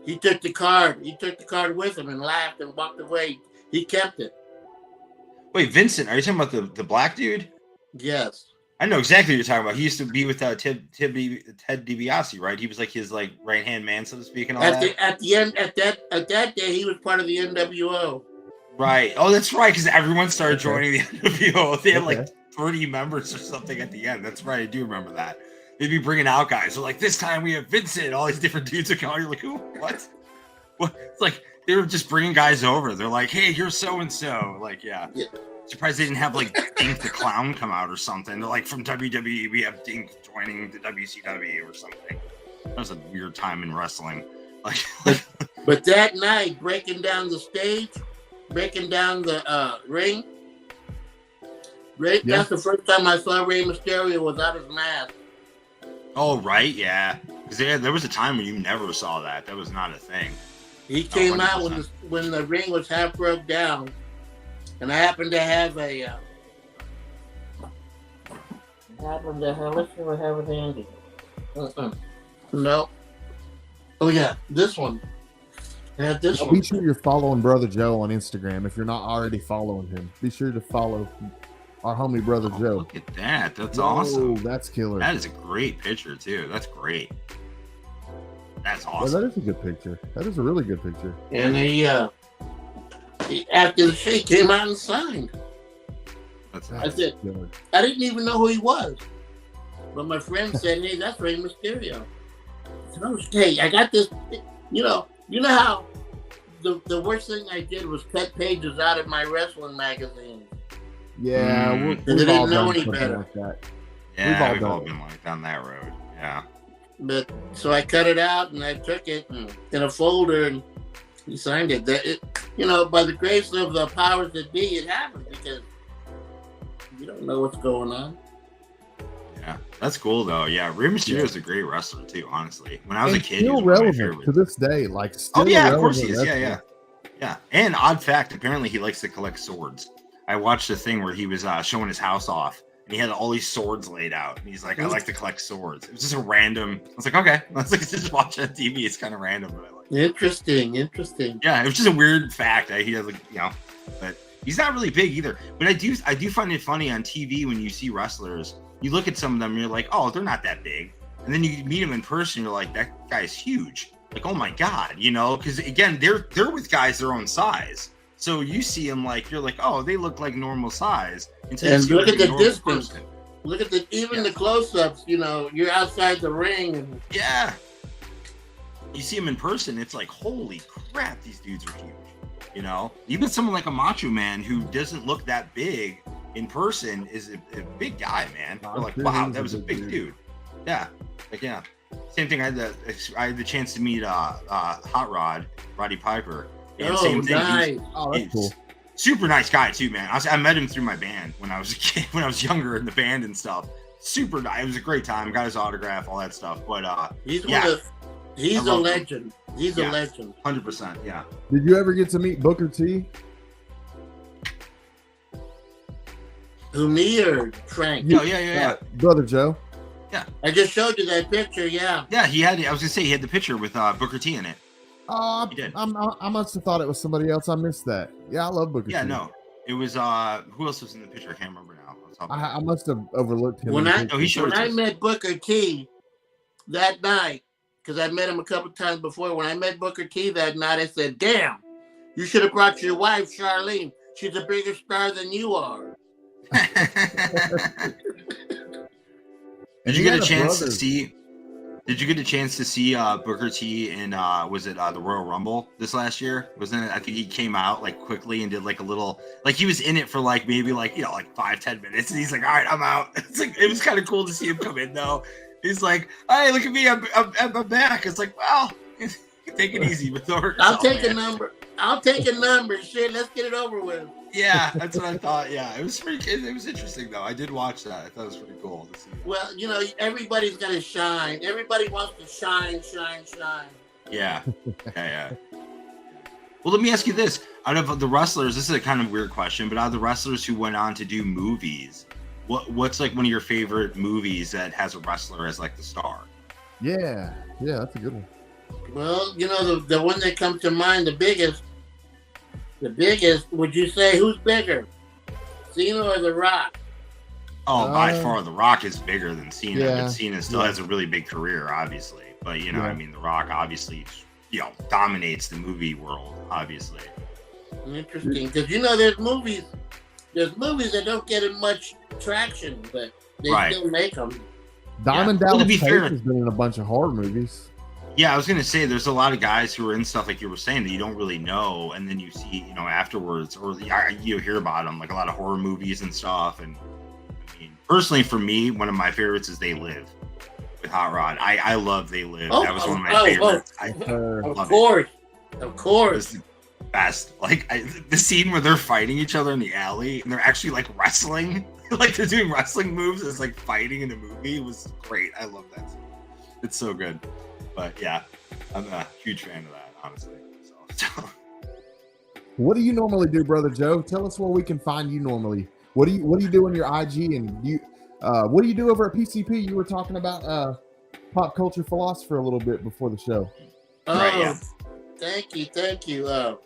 He took the card. He took the card with him and laughed and walked away. He kept it. Wait, Vincent, are you talking about the black dude? Yes. I know exactly what you're talking about. He used to be with Ted DiBiase, right? He was like his like right hand man, so to speak, and all that. At that day, he was part of the NWO. Right. Oh, that's right, because everyone started joining the NWO. They had like Okay. 30 members or something at the end. That's right. I do remember that. They'd be bringing out guys. So like this time we have Vincent. All these different dudes would come out. You're like, who? What? What? It's like they were just bringing guys over. They're like, hey, here's so and so. Like, yeah. Yeah. Surprised they didn't have like Dink the Clown come out or something. They're like, from WWE, we have Dink joining the WCW or something. That was a weird time in wrestling. Like, But that night, breaking down the stage, breaking down the ring, Yeah. that's the first time I saw Rey Mysterio without his mask. oh right, yeah. Because there was a time when you never saw that. That was not a thing. He came out 100%. when the ring was half broke down, and I happened to have a. Let's see what I have it handy. No. Oh yeah, this one. Had this Be one. sure you're following Brother Joe on Instagram if you're not already following him. Be sure to follow our homie Brother Joe. Look at that. That's Whoa, awesome. That's killer. That is a great picture too. That's great. That's Yeah, awesome. that is a good picture. That is a really good picture. And he after the show, he came out and signed. That's I said, Killer. I didn't even know who he was. But my friend said, hey, that's Rey Mysterio. I said, oh, hey, I got this. You know how the worst thing I did was cut pages out of my wrestling magazine. Yeah, They we've didn't all know done any something better. like that. Yeah, We've we've all all done been like down that road. Yeah. But so I cut it out and I took it in a folder and he signed it. By the grace of the powers that be, it happened because you don't know what's going on. Yeah, that's cool though. Yeah, Rey Mysterio is a great wrestler too. Honestly, when I was a kid, he still was one of my relevant to favorites. this day. Like, still Oh yeah, a of course he relevant is. wrestler. Yeah. And odd fact, apparently he likes to collect swords. I watched a thing where he was showing his house off, and he had all these swords laid out. And he's like, I like to collect swords. It was just a random. I was like, okay, let's just watch that TV. It's kind of random, but I like it. Interesting. Yeah, it was just a weird fact. He has but he's not really big either. But I do find it funny on TV when you see wrestlers. You look at some of them, and you're like, oh, they're not that big. And then you meet them in person, you're like, that guy's huge. Like, oh my God, because again, they're with guys their own size. So you see them you're like, oh, they look like normal size. Until And you see look like at a the normal distance. person. Look at the close-ups. You're outside the ring and Yeah. You see them in person, it's like, holy crap, these dudes are huge. Even someone like a Macho Man who doesn't look that big in person is a big guy, man. You're like, wow, that was a big dude. Yeah. Yeah. Same thing. I had the chance to meet Hot Rod, Roddy Piper. And same thing. Nice. That's cool. Super nice guy too, man. I met him through my band when I was a kid, when I was younger in the band and stuff. Super nice. It was a great time. Got his autograph, all that stuff. But he's yeah. He's a legend. He's a legend. 100%. Yeah. Did you ever get to meet Booker T? Who, me or Frank? Oh yeah. Brother Joe. I just showed you that picture. Yeah. Yeah, he had. I was gonna say he had the picture with Booker T in it. He did. I must have thought it was somebody else. I missed that. Yeah, I love Booker T. Yeah, no, it was. Who else was in the picture? I can't remember now. I must have overlooked him. When I I met Booker T that night, because I met him a couple times before. When I met Booker T that night, I said, "Damn, you should have brought your wife, Charlene. She's a bigger star than you are." Did you get a chance to see? Did you get a chance to see Booker T in was it the Royal Rumble this last year? Wasn't it? I think he came out quickly and did a little he was in it for maybe 5-10 minutes, and he's like, all right, I'm out. It was kind of cool to see him come in though. He's like, hey, look at me, I'm back. It's like, well, take it easy with Thor. I'll take a number. Shit, let's get it over with. Yeah, that's what I thought. Yeah, it was it was interesting though. I did watch that. I thought it was pretty cool to see that. Well, everybody's gonna shine. Everybody wants to shine. Yeah. Well, let me ask you this: out of the wrestlers, this is a kind of weird question, but out of the wrestlers who went on to do movies, what's one of your favorite movies that has a wrestler as the star? Yeah, that's a good one. Well, the one that comes to mind, the biggest. Would you say who's bigger, Cena or The Rock? Oh, by far, The Rock is bigger than Cena, Yeah, but Cena still has a really big career, obviously. But I mean, The Rock obviously, dominates the movie world, obviously. Interesting, because there's movies that don't get much traction, but they still make them. Diamond Well, to Dallas be Page fair- has been in a bunch of horror movies. Yeah, I was gonna say there's a lot of guys who are in stuff like you were saying that you don't really know, and then you see, afterwards, or you hear about them, a lot of horror movies and stuff. And I mean, personally, for me, one of my favorites is They Live with Hot Rod. I love They Live. That was one of my favorites. Of course. It was the best. The scene where they're fighting each other in the alley and they're actually wrestling, they're doing wrestling moves as fighting in a movie was great. I love that scene. It's so good. But yeah, I'm a huge fan of that, honestly. So. What do you normally do, Brother Joe? Tell us where we can find you normally. What do you do on your IG, and what do you do over at PCP? You were talking about pop culture philosopher a little bit before the show. Oh, Right, yeah. Thank you.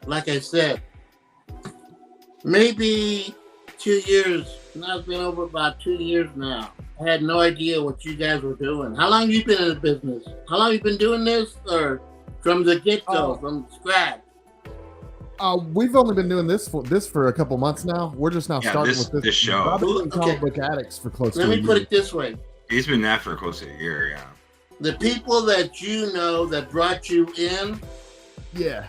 Like I said, maybe 2 years. Now it's been over about 2 years now. I had no idea what you guys were doing. How long have you been in the business? How long have you been doing this, or from the get-go, from scratch? We've only been doing this for a couple months now. We're just now starting with this show. I've been doing Comic Book Addicts for close to a year. Let me put it this way. He's been that for close to a year, yeah. The people that you know that brought you in, yeah.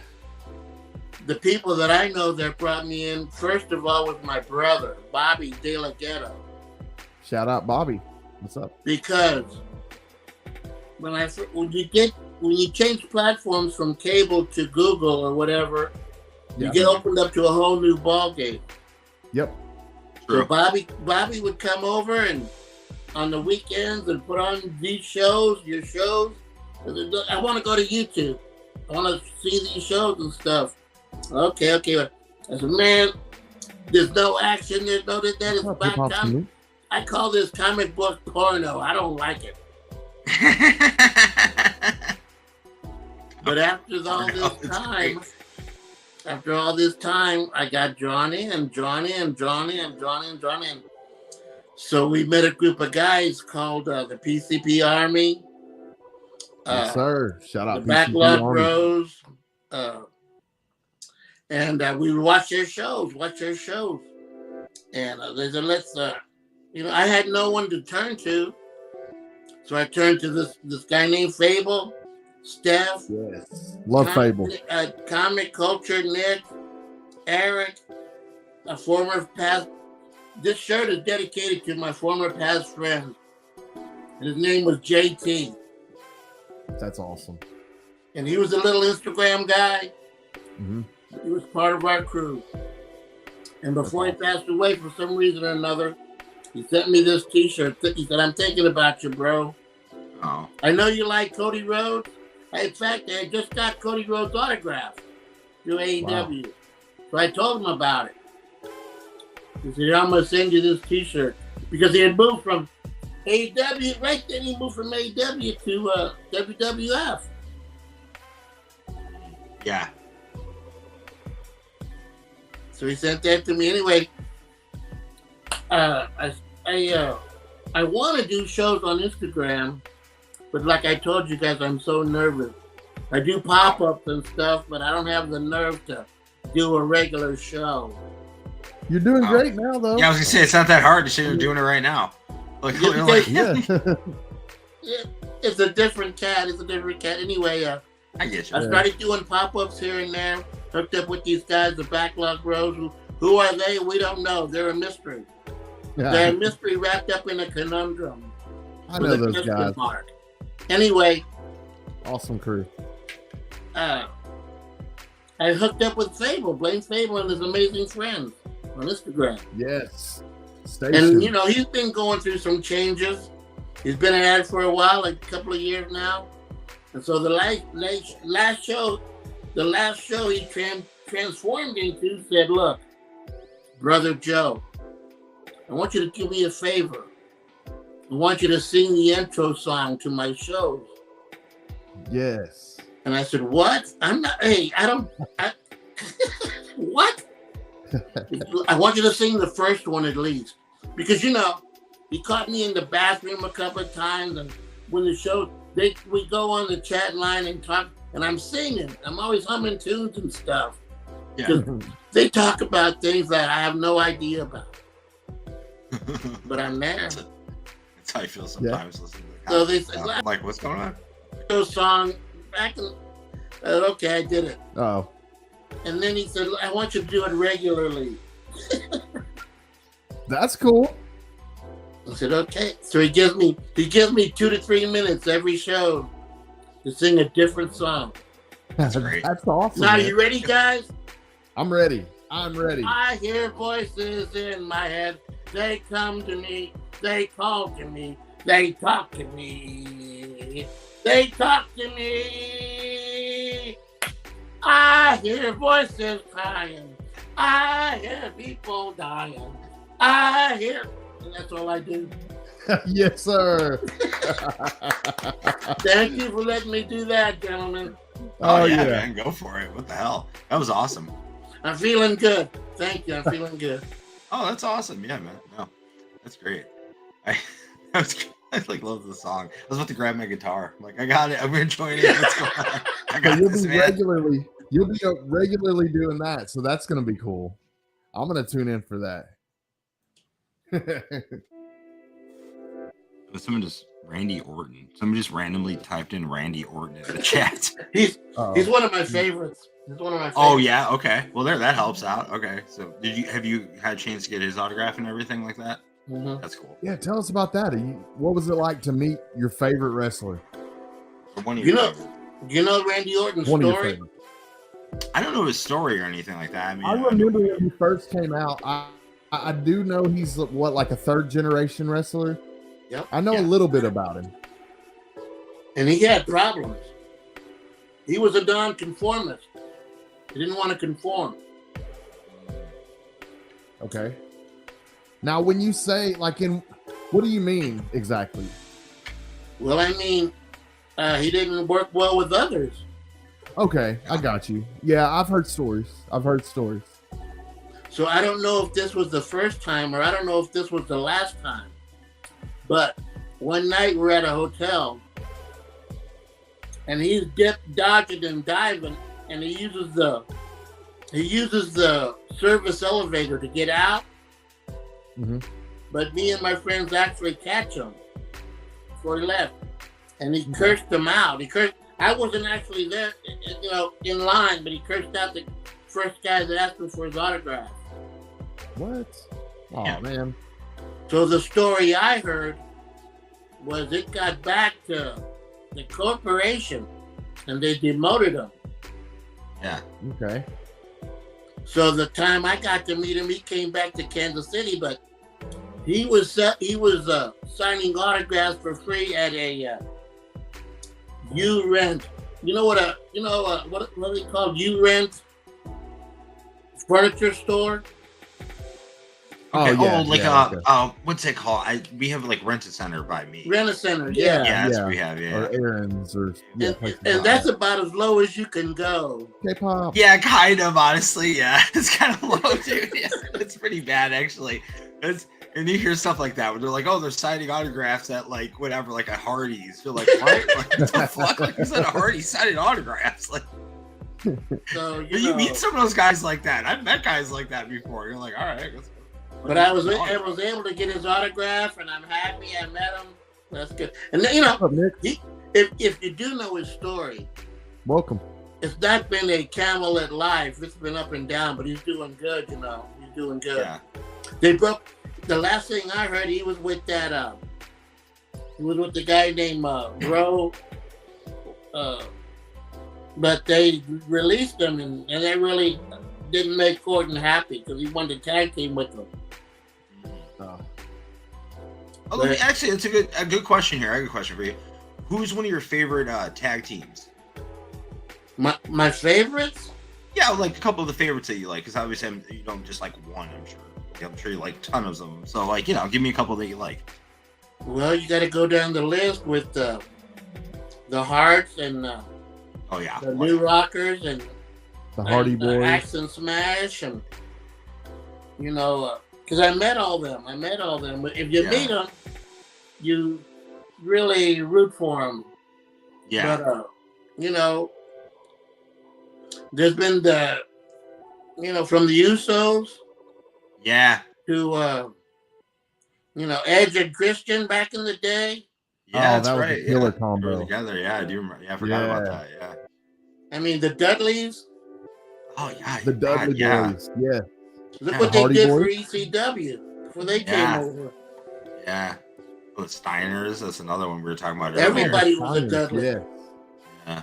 The people that I know that brought me in, first of all, was my brother, Bobby De La Ghetto. Shout out, Bobby. What's up? Because when you change platforms from cable to Google or whatever, you get opened up to a whole new ball game. Yep. So Bobby would come over and on the weekends and put on these shows, your shows. I want to go to YouTube. I want to see these shows and stuff. Okay. I said, man, there's no action. There's no that. It's about comic. I call this comic book porno. I don't like it. But after all this time, I got drawn in. So we met a group of guys called the PCP Army. Yes, sir. Shout out the Backlog Bros. And we would watch their shows. And they said, let's, I had no one to turn to. So I turned to this guy named Fable, Steph. Yes. Love Fable. Comic Culture, Nick, Eric, a former past. This shirt is dedicated to my former past friend. And his name was JT. That's awesome. And he was a little Instagram guy. Mm-hmm. He was part of our crew. And before he passed away, for some reason or another, he sent me this T-shirt. He said, I'm thinking about you, bro. Oh. I know you like Cody Rhodes. In fact, I just got Cody Rhodes' autograph through AEW. Wow. So I told him about it. He said, I'm going to send you this T-shirt. Because he had moved from AEW, right then he moved from AEW to WWF. Yeah. So he sent that to me. Anyway, I want to do shows on Instagram, but like I told you guys, I'm so nervous. I do pop-ups and stuff, but I don't have the nerve to do a regular show. You're doing great now, though. Yeah, I was gonna say it's not that hard to say you're doing it right now. Like, yeah. It's a different cat. Anyway, I get you. I started doing pop-ups here and there. Hooked up with these guys, the Backlog Bros. Who are they? We don't know. They're a mystery. Yeah. They're a mystery wrapped up in a conundrum. I know those guys. Mark. Anyway. Awesome crew. I hooked up with Fable, Blaine Fable and his amazing friends on Instagram. Yes. And, he's been going through some changes. He's been at it for a while, like a couple of years now. And so the last show he transformed into said, look, Brother Joe, I want you to do me a favor. I want you to sing the intro song to my shows. Yes. And I said, what? What? I want you to sing the first one at least. Because, he caught me in the bathroom a couple of times, and when the show, we go on the chat line and talk, and I'm singing. I'm always humming tunes and stuff. Yeah. They talk about things that I have no idea about. But I'm there. That's how I feel sometimes listening to so they said, I'm like, what's going on? Song back in, okay, I did it. Oh. And then he said, I want you to do it regularly. That's cool. I said, okay. So he gives me 2 to 3 minutes every show to sing a different song. That's great. That's awesome. Now, you ready, guys? I'm ready. I hear voices in my head. They come to me. They call to me. They talk to me. They talk to me. I hear voices crying. I hear people dying. And that's all I do. Yes, sir. Thank you for letting me do that, gentlemen. Oh yeah, man, go for it. What the hell? That was awesome. I'm feeling good. Thank you. I'm feeling good. Oh, that's awesome. Yeah, man. No, that's great. I like love the song. I was about to grab my guitar. I'm like, I got it. I'm enjoying it. Let's go. I got you'll this, be man. You'll be regularly doing that, so that's gonna be cool. I'm gonna tune in for that. Someone just Randy Orton. Someone just randomly typed in Randy Orton in the chat. He's one of my favorites. He's one of my favorites. Oh yeah, okay. Well, that helps out. Okay, so have you had a chance to get his autograph and everything like that? Mm-hmm. That's cool. Yeah, tell us about that. What was it like to meet your favorite wrestler? Or one of your favorites. You know Randy Orton's story? I don't know his story or anything like that. I mean, I remember when he first came out. I do know he's like a third generation wrestler. Yep. I know a little bit about him. And he had problems. He was a non-conformist. He didn't want to conform. Okay. Now, when you say what do you mean exactly? Well, I mean, he didn't work well with others. Okay, I got you. Yeah, I've heard stories. So I don't know if this was the first time or I don't know if this was the last time. But one night we're at a hotel and he's dodging and diving and he uses the service elevator to get out. Mm-hmm. But me and my friends actually catch him before he left. And he cursed him out. I wasn't actually there, in line, but he cursed out the first guy that asked him for his autograph. What? Oh, yeah. Man. So the story I heard was it got back to the corporation and they demoted him. Yeah. Okay. So the time I got to meet him, he came back to Kansas City, but he was signing autographs for free at a U-Rent. What are they called? U-Rent furniture store. Okay. Oh, yeah, what's it called? We have like Rent-A-Center by me. Rent-A-Center, yeah. Yeah, that's what we have, yeah. Or Aaron's or and that's about as low as you can go. K-pop. Yeah, kind of, honestly, yeah. It's kind of low, dude. Yeah, it's pretty bad, actually. And you hear stuff like that where they're like, oh, they're signing autographs at like whatever, like a Hardee's. You're like, what? Like, what the fuck? Like, who's at a Hardee's signing autographs? Like, so you meet some of those guys like that. I've met guys like that before. You're like, all right, let's go. But I was able to get his autograph, and I'm happy I met him. That's good. And then, if you do know his story, welcome. It's not been a camel at life. It's been up and down, but he's doing good. He's doing good. Yeah. They broke. The last thing I heard, he was with that. He was with the guy named Bro. But they released him, and they really didn't make Orton happy because he wanted to tag team with them. Actually, it's a good question here. I have a good question for you. Who's one of your favorite tag teams? My favorites? Yeah, like a couple of the favorites that you like, because obviously you don't just like one. I'm sure you like tons of them. So, like, give me a couple that you like. Well, you got to go down the list with the Hearts and the New Rockers and the Hardy Boys, Axe and Smash, and because I met all them. But if you meet them, you really root for them. Yeah. But there's been from the Usos. Yeah. To Edge and Christian back in the day. Yeah, that's that right. Was a killer combo. Together, yeah. I do remember. Yeah, I forgot about that. Yeah. I mean, the Dudleys. Oh yeah. The Dudley Boys. Yeah. Look what they did for ECW before they came over. Yeah. The Steiners. That's another one we were talking about. Everybody was a Dudley. Yeah. Yeah.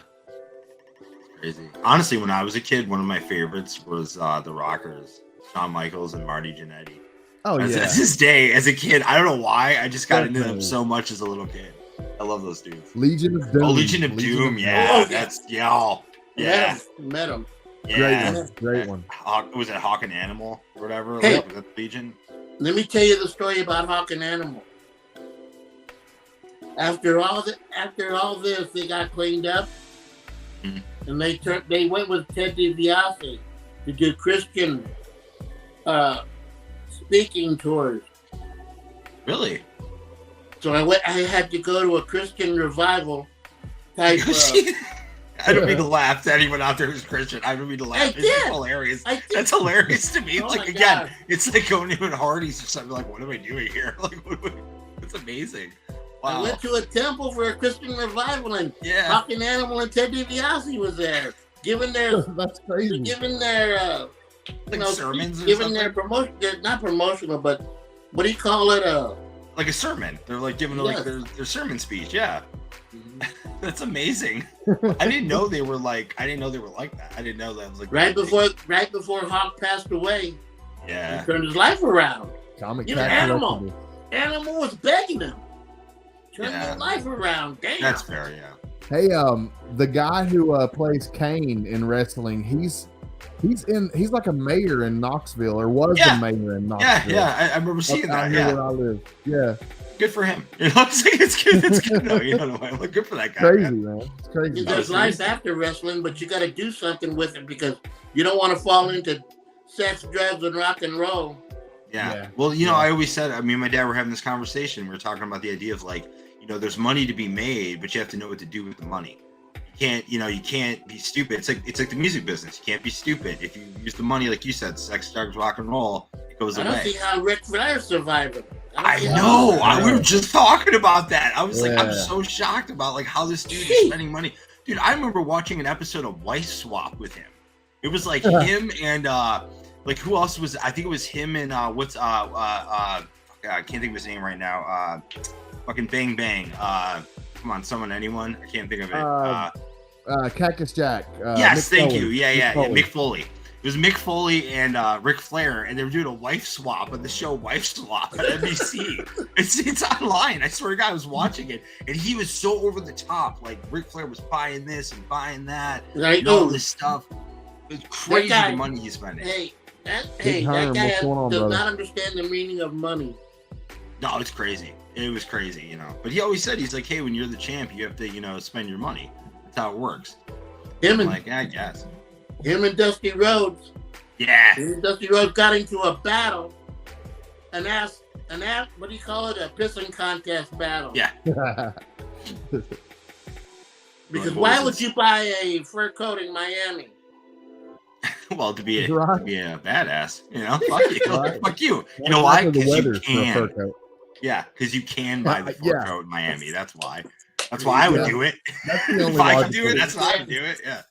Crazy. Honestly, when I was a kid, one of my favorites was the Rockers, Shawn Michaels and Marty Jannetty. Oh, yeah. As this day, as a kid, I don't know why, I just got into them so much as a little kid. I love those dudes. Legion of Doom. Oh, Legion of Doom, yeah. That's, yeah. Met him. Yeah. Great one. Was it Hawk and Animal or whatever? Hey, was that Legion? Let me tell you the story about Hawk and Animal. After all this, they got cleaned up. Mm-hmm. and they went with Ted DiBiase to do Christian speaking tours. Really? So I had to go to a Christian revival type. I don't mean to laugh to anyone out there who's Christian. I don't mean to laugh. It's hilarious. That's hilarious to me. It's like, again, it's like going to a Hardee's or something. Like, what am I doing here? Like, it's amazing. Wow. I went to a temple for a Christian revival, and Talking Animal and Ted DiBiase was there, giving their that's crazy, giving their sermons, giving their promotion, not promotional, but what do you call it? Like a sermon. They're like giving like their sermon speech. Yeah. That's amazing. I didn't know they were like that. I didn't know that was like right before Hawk passed away. Yeah. He turned his life around. Comic Animal was begging him. Turn his life around. Damn. That's fair, yeah. Hey, the guy who plays Kane in wrestling, he's like a mayor in Knoxville, or was the mayor in Knoxville. Yeah. I remember seeing that. Yeah, where I live. Yeah. Good for him. You know what I'm saying? It's good. It's good though. You know, like, good for that guy. Crazy, man. It's crazy. There's life after wrestling, but you got to do something with it because you don't want to fall into sex, drugs, and rock and roll. Yeah. Well, I always said, me and my dad were having this conversation. We were talking about the idea of like, there's money to be made, but you have to know what to do with the money. You can't be stupid. It's like the music business. You can't be stupid. If you use the money, like you said, sex, drugs, rock and roll, it goes away. I don't see how Ric Flair survived it. I know. We were just talking about that. I was like, I'm so shocked about like how this dude is spending money. Dude, I remember watching an episode of Wife Swap with him. It was like him and like who else was? I think it was him and I can't think of his name right now. Fucking Bang Bang. Come on, anyone? I can't think of it. Cactus Jack. Yes, Mick thank Foley. you. Yeah. Mick Foley. It was Mick Foley and Ric Flair, and they were doing a wife swap on the show Wife Swap on NBC. It's online. I swear to God, I was watching it, and he was so over the top. Like Ric Flair was buying this and buying that, and all this stuff. It was crazy the money he's spending. That guy does not understand the meaning of money. No, it's crazy. It was crazy, But he always said, he's like, hey, when you're the champ, you have to, spend your money. That's how it works. I guess. Him and Dusty Rhodes. Yeah. Him and Dusty Rhodes got into a battle. What do you call it? A pissing contest battle. Yeah. Because why would you buy a fur coat in Miami? Well, to be a badass, fuck you. Right. Fuck you. You know why? Because you can. Yeah, because you can buy the fur coat in Miami. That's why. That's why I would do it. That's the only if I could do it, that's why I would do it. Yeah.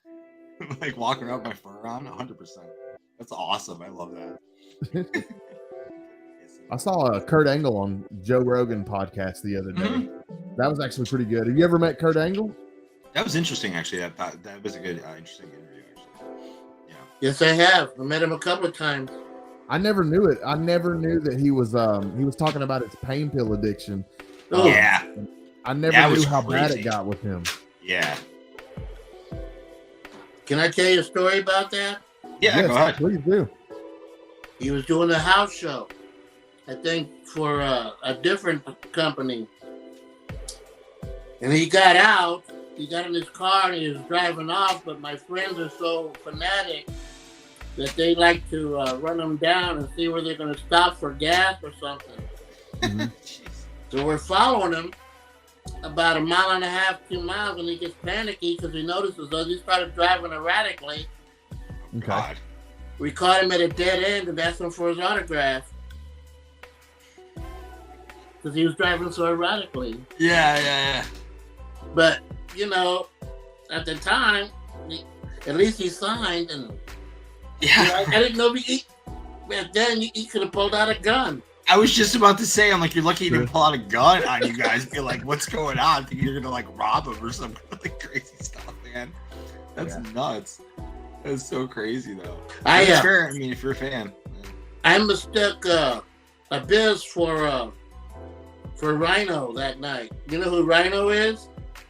Like walking around with my fur on, 100%. That's awesome. I love that. I saw Kurt Angle on Joe Rogan podcast the other day. That was actually pretty good. Have you ever met Kurt Angle? That was interesting, actually. That was a good, interesting interview, actually. Yeah. Yes, I have. I met him a couple of times. I never knew it. I never knew that he was talking about his pain pill addiction. Oh. Yeah. I never knew how bad it got with him. Yeah. Can I tell you a story about that? Yeah, yes, go ahead. Please do. He was doing a house show, I think, for a different company. And he got out. He got in his car and he was driving off. But my friends are so fanatic that they like to run him down and see where they're going to stop for gas or something. Mm-hmm. So we're following him about 1.5 miles, 2 miles, and he gets panicky because he notices as he started driving erratically. Okay. God. We caught him at a dead end and asked him for his autograph because he was driving so erratically. Yeah. But at the time, at least he signed, and I didn't know back then he could have pulled out a gun. I was just about to say, I'm like, you're lucky he didn't pull out a gun on you guys. Be like, what's going on? Think you're gonna like rob him or some like crazy stuff, man. That's nuts. That's so crazy, though. It's fair. I mean, if you're a fan. I mistook Abyss for Rhino that night. You know who Rhino is?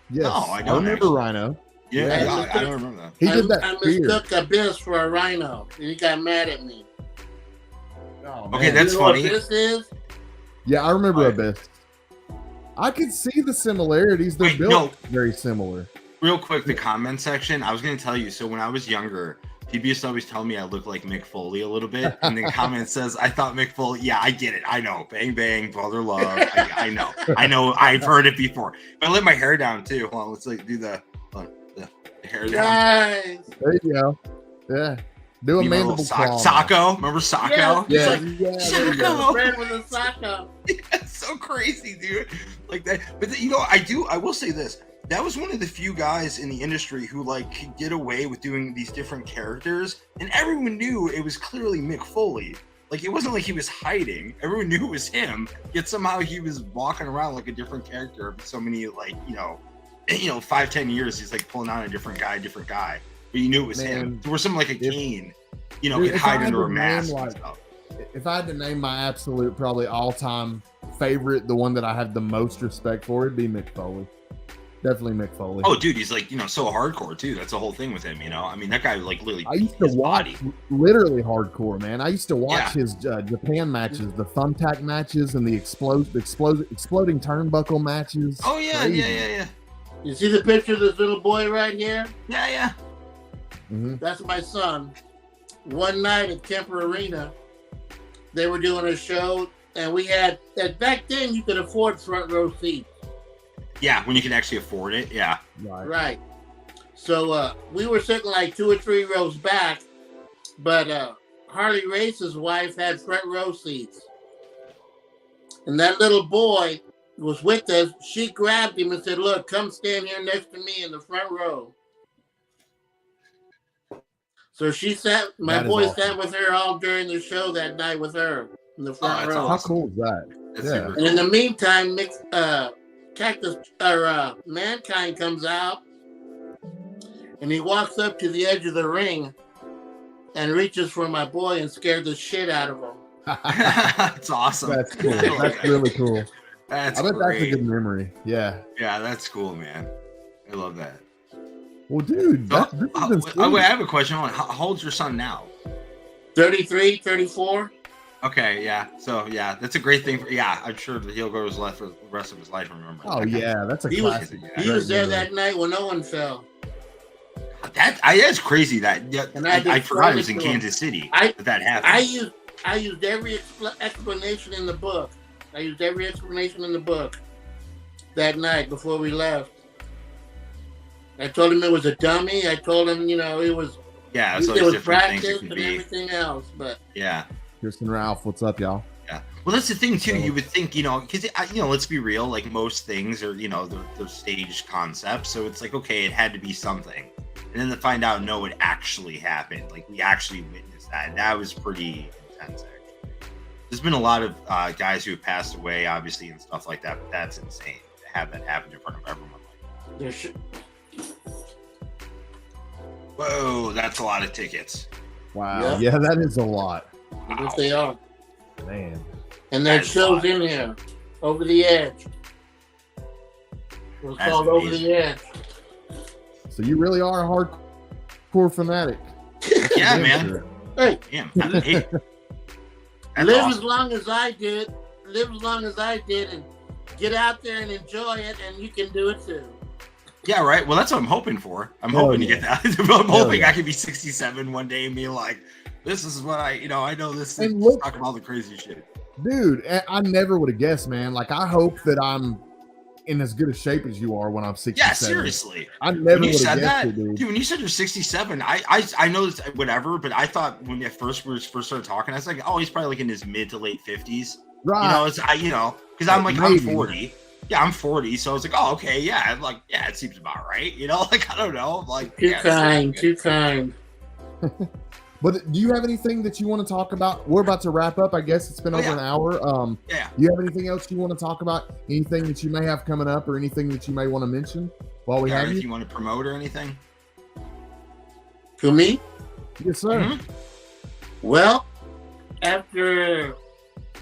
Yes, no, I don't remember Rhino. Yeah, I don't remember that. He did that. I mistook Abyss for a Rhino, and he got mad at me. Oh, okay, that's funny. What Abyss is? Yeah, I remember Abyss. I could see the similarities. They're built very similar. Real quick, the comment section. I was gonna tell you. So when I was younger, people used to always tell me I look like Mick Foley a little bit, and the comment says, "I thought Mick Foley." Yeah, I get it. I know. Bang bang, brother love. I know. I know. I've heard it before. But I let my hair down too. Hold on, let's like do the hair down. Nice. There you go. Yeah. Do a You remember mandible claw. Sacco? Remember Sacco? Yes. Yeah. Sacco. Friend with a Sacco. It's so crazy, dude. Like that. But you know, I will say this. That was one of the few guys in the industry who like could get away with doing these different characters, and everyone knew it was clearly Mick Foley. Like it wasn't like he was hiding. Everyone knew it was him. Yet somehow he was walking around like a different character. So many 5-10 years he's like pulling on a different guy. But you knew it was him. There was something like a cane, could hide under a mask. And stuff. If I had to name my absolute, probably all-time favorite, the one that I have the most respect for, it'd be Mick Foley. Definitely Mick Foley. Oh, dude, he's like, so hardcore too. That's the whole thing with him, I mean, that guy like literally. I used to watch literally hardcore, man. I used to watch his Japan matches, the thumbtack matches, and the exploding turnbuckle matches. Oh yeah, Crazy. yeah. You see the picture of this little boy right here? Yeah. Mm-hmm. That's my son. One night at Kemper Arena, they were doing a show, and we had back then you could afford front row seats. Yeah, when you can actually afford it. Yeah. Right. So we were sitting like 2 or 3 rows back, but Harley Race's wife had front row seats. And that little boy was with us. She grabbed him and said, "Look, come stand here next to me in the front row." So my boy sat with her all during the show that night with her in the front row. Awesome. How cool is that? That's Yeah. super And in the meantime, Mankind comes out, and he walks up to the edge of the ring and reaches for my boy and scared the shit out of him. That's awesome. That's cool. That's really cool. I bet that's a good memory. Yeah. Yeah, that's cool, man. I love that. Well, dude, this has been sweet. I have a question. How old's your son now? 33, 34. Okay, yeah. So, yeah, that's a great thing. I'm sure that he'll go for the rest of his life. Remember? Oh, yeah, that's a He classic. He was there that night when no one fell. That's crazy. I forgot it was in to him. Kansas City that happened. I used every explanation in the book. That night before we left. I told him it was a dummy. I told him, it was. Yeah, it was practice and everything else, but. Yeah. Kirsten Ralph, what's up, y'all? Yeah. Well, that's the thing too. You would think, because let's be real. Like most things are, they're staged concepts. So it's like, okay, it had to be something, and then to find out, no, it actually happened. Like we actually witnessed that. And that was pretty intense. Actually, there's been a lot of guys who have passed away, obviously, and stuff like that. But that's insane to have that happen in front of everyone like that. Whoa, that's a lot of tickets. Wow. Yeah, that is a lot. Wow. Yes, they are. Man. And there's shows in here. Over the Edge. It was called Over the Edge. So you really are a hardcore fanatic. Yeah, man. Hey. Damn. Live awesome. as long as I did. And get out there and enjoy it, and you can do it too. Yeah, right. Well, that's what I'm hoping for. I'm hoping to get that. I'm hoping I can be 67 one day and be like, this is what I know this is talking about all the crazy shit. Dude, I never would have guessed, man. Like, I hope that I'm in as good a shape as you are when I'm 67. Yeah, seriously. I never would have said guessed that, it, dude. Dude, when you said you're 67, I know this, whatever, but I thought when we first started talking, I was like, oh, he's probably like in his mid to late 50s. Right. Because I'm like, I'm 40. Yeah, I'm 40, so I was like, oh, okay, yeah, it seems about right, like, I don't know, like, too kind. But do you have anything that you want to talk about? We're about to wrap up. I guess it's been over an hour. Do you have anything else you want to talk about? Anything that you may have coming up, or anything that you may want to mention while we have you? You want to promote or anything? To me? Yes, sir. Mm-hmm. Well, after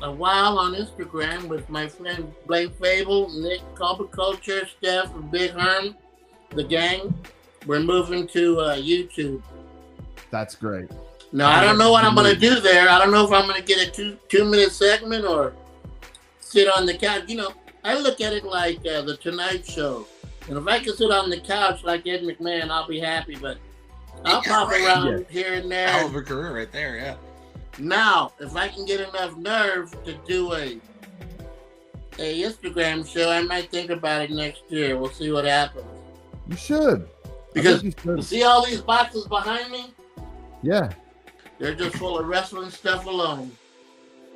a while on Instagram with my friend Blake Fable, Nick, Culper Culture, Steph, and Big Herm, the gang, we're moving to YouTube. That's great. Now, I don't know what I'm going to do there. I don't know if I'm going to get a two-minute segment or sit on the couch. I look at it like The Tonight Show. And if I can sit on the couch like Ed McMahon, I'll be happy. But I'll pop around here and there. Hell of a career right there, yeah. Now, if I can get enough nerve to do a Instagram show, I might think about it next year. We'll see what happens. You should. Because you see all these boxes behind me? Yeah. They're just full of wrestling stuff alone.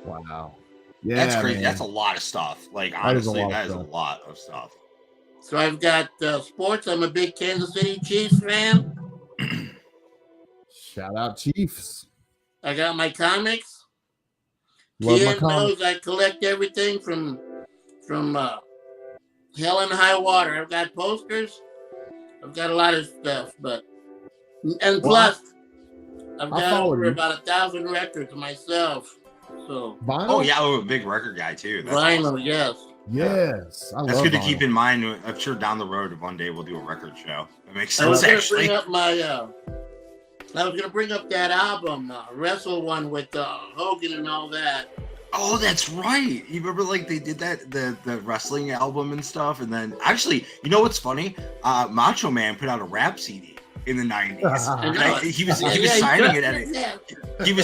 Wow. Yeah, that's crazy. Man. That's a lot of stuff. Like, honestly, that is a lot of stuff. So I've got sports. I'm a big Kansas City Chiefs fan. Shout out Chiefs. I got my comics. Love Ken knows I collect everything from hell and high water. I've got posters. I've got a lot of stuff, plus I've got over about 1,000 records myself. So vinyl? Oh yeah, I'm a big record guy too. That's vinyl, awesome. Yes. Yes. That's good to keep in mind. I'm sure down the road one day we'll do a record show. That makes sense. I was going to bring up that album, Wrestle one with Hogan and all that. Oh, that's right. You remember, like, they did that the wrestling album and stuff, and then actually, you know what's funny? Macho Man put out a rap CD in the 90s. He was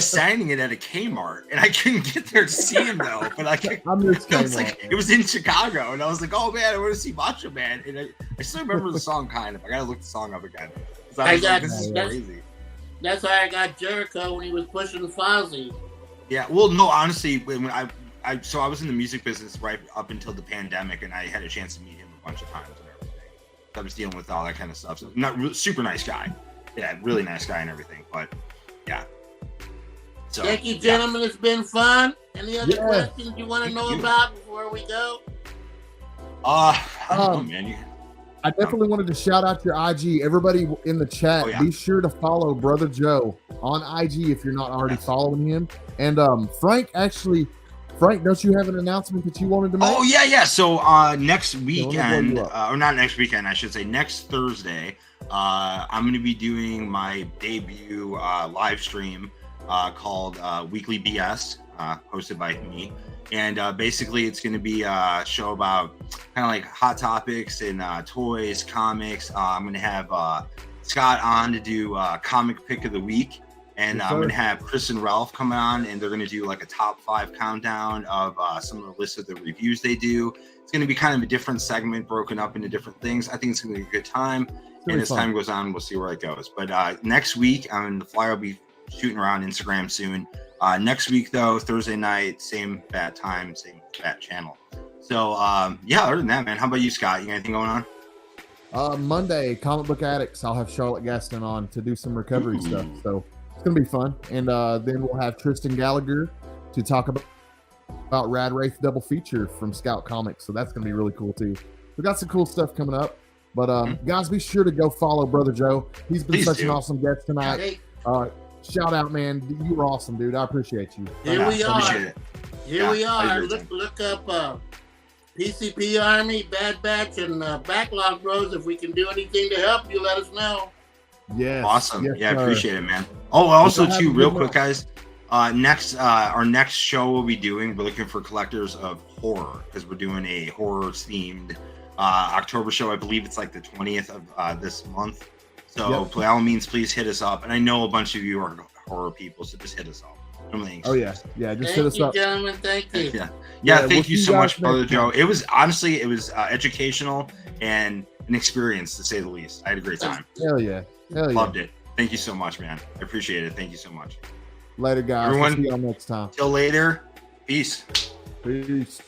signing it at a Kmart, and I couldn't get there to see him though. But it was in Chicago, and I was like, oh man, I want to see Macho Man, and I still remember the song kind of. I gotta look the song up again. This is crazy. That's why I got Jericho when he was pushing Fozzy. Yeah, well, no, honestly, when I was in the music business right up until the pandemic, and I had a chance to meet him a bunch of times and everything. I was dealing with all that kind of stuff. So, super nice guy. Yeah, really nice guy and everything. But yeah. So, thank you, gentlemen. Yeah. It's been fun. Any other questions you want to know about before we go? I don't know, man. I definitely wanted to shout out your IG. Everybody in the chat, be sure to follow Brother Joe on IG if you're not already following him. And Frank, don't you have an announcement that you wanted to make? Oh, yeah. So next weekend, or not next weekend, I should say next Thursday, I'm going to be doing my debut live stream called Weekly BS, hosted by me. And basically, it's going to be a show about kind of like hot topics and toys, comics. I'm going to have Scott on to do comic pick of the week. And I'm going to have Chris and Ralph come on, and they're going to do like a top 5 countdown of some of the lists of the reviews they do. It's going to be kind of a different segment broken up into different things. I think it's going to be a good time. And as time goes on, we'll see where it goes. But next week, the flyer will be shooting around Instagram soon. Next week, though, Thursday night, same bat time, same bat channel. So, other than that, man, how about you, Scott? You got anything going on? Monday, Comic Book Addicts. I'll have Charlotte Gaston on to do some recovery stuff. So it's going to be fun. And then we'll have Tristan Gallagher to talk about Rad Wraith double feature from Scout Comics. So that's going to be really cool, too. We got some cool stuff coming up. But guys, be sure to go follow Brother Joe. He's been such an awesome guest tonight. Shout out, man. You were awesome, dude. I appreciate you. Here we are. We are. Look up PCP Army, Bad Batch, and Backlog Bros. If we can do anything to help you, let us know. Yeah. Awesome. I appreciate it, man. Oh, also, too, real quick, guys. Our next show we're looking for collectors of horror, because we're doing a horror-themed October show. I believe it's like the 20th of this month. So by all means, please hit us up. And I know a bunch of you are horror people, so just hit us up. Just hit us up. Gentlemen, thank you. Thank you so much, Brother Joe. It was educational and an experience, to say the least. I had a great time. Hell yeah. Loved it. Thank you so much, man. I appreciate it. Thank you so much. Later, guys. Everyone, see y'all next time. Till later. Peace. Peace.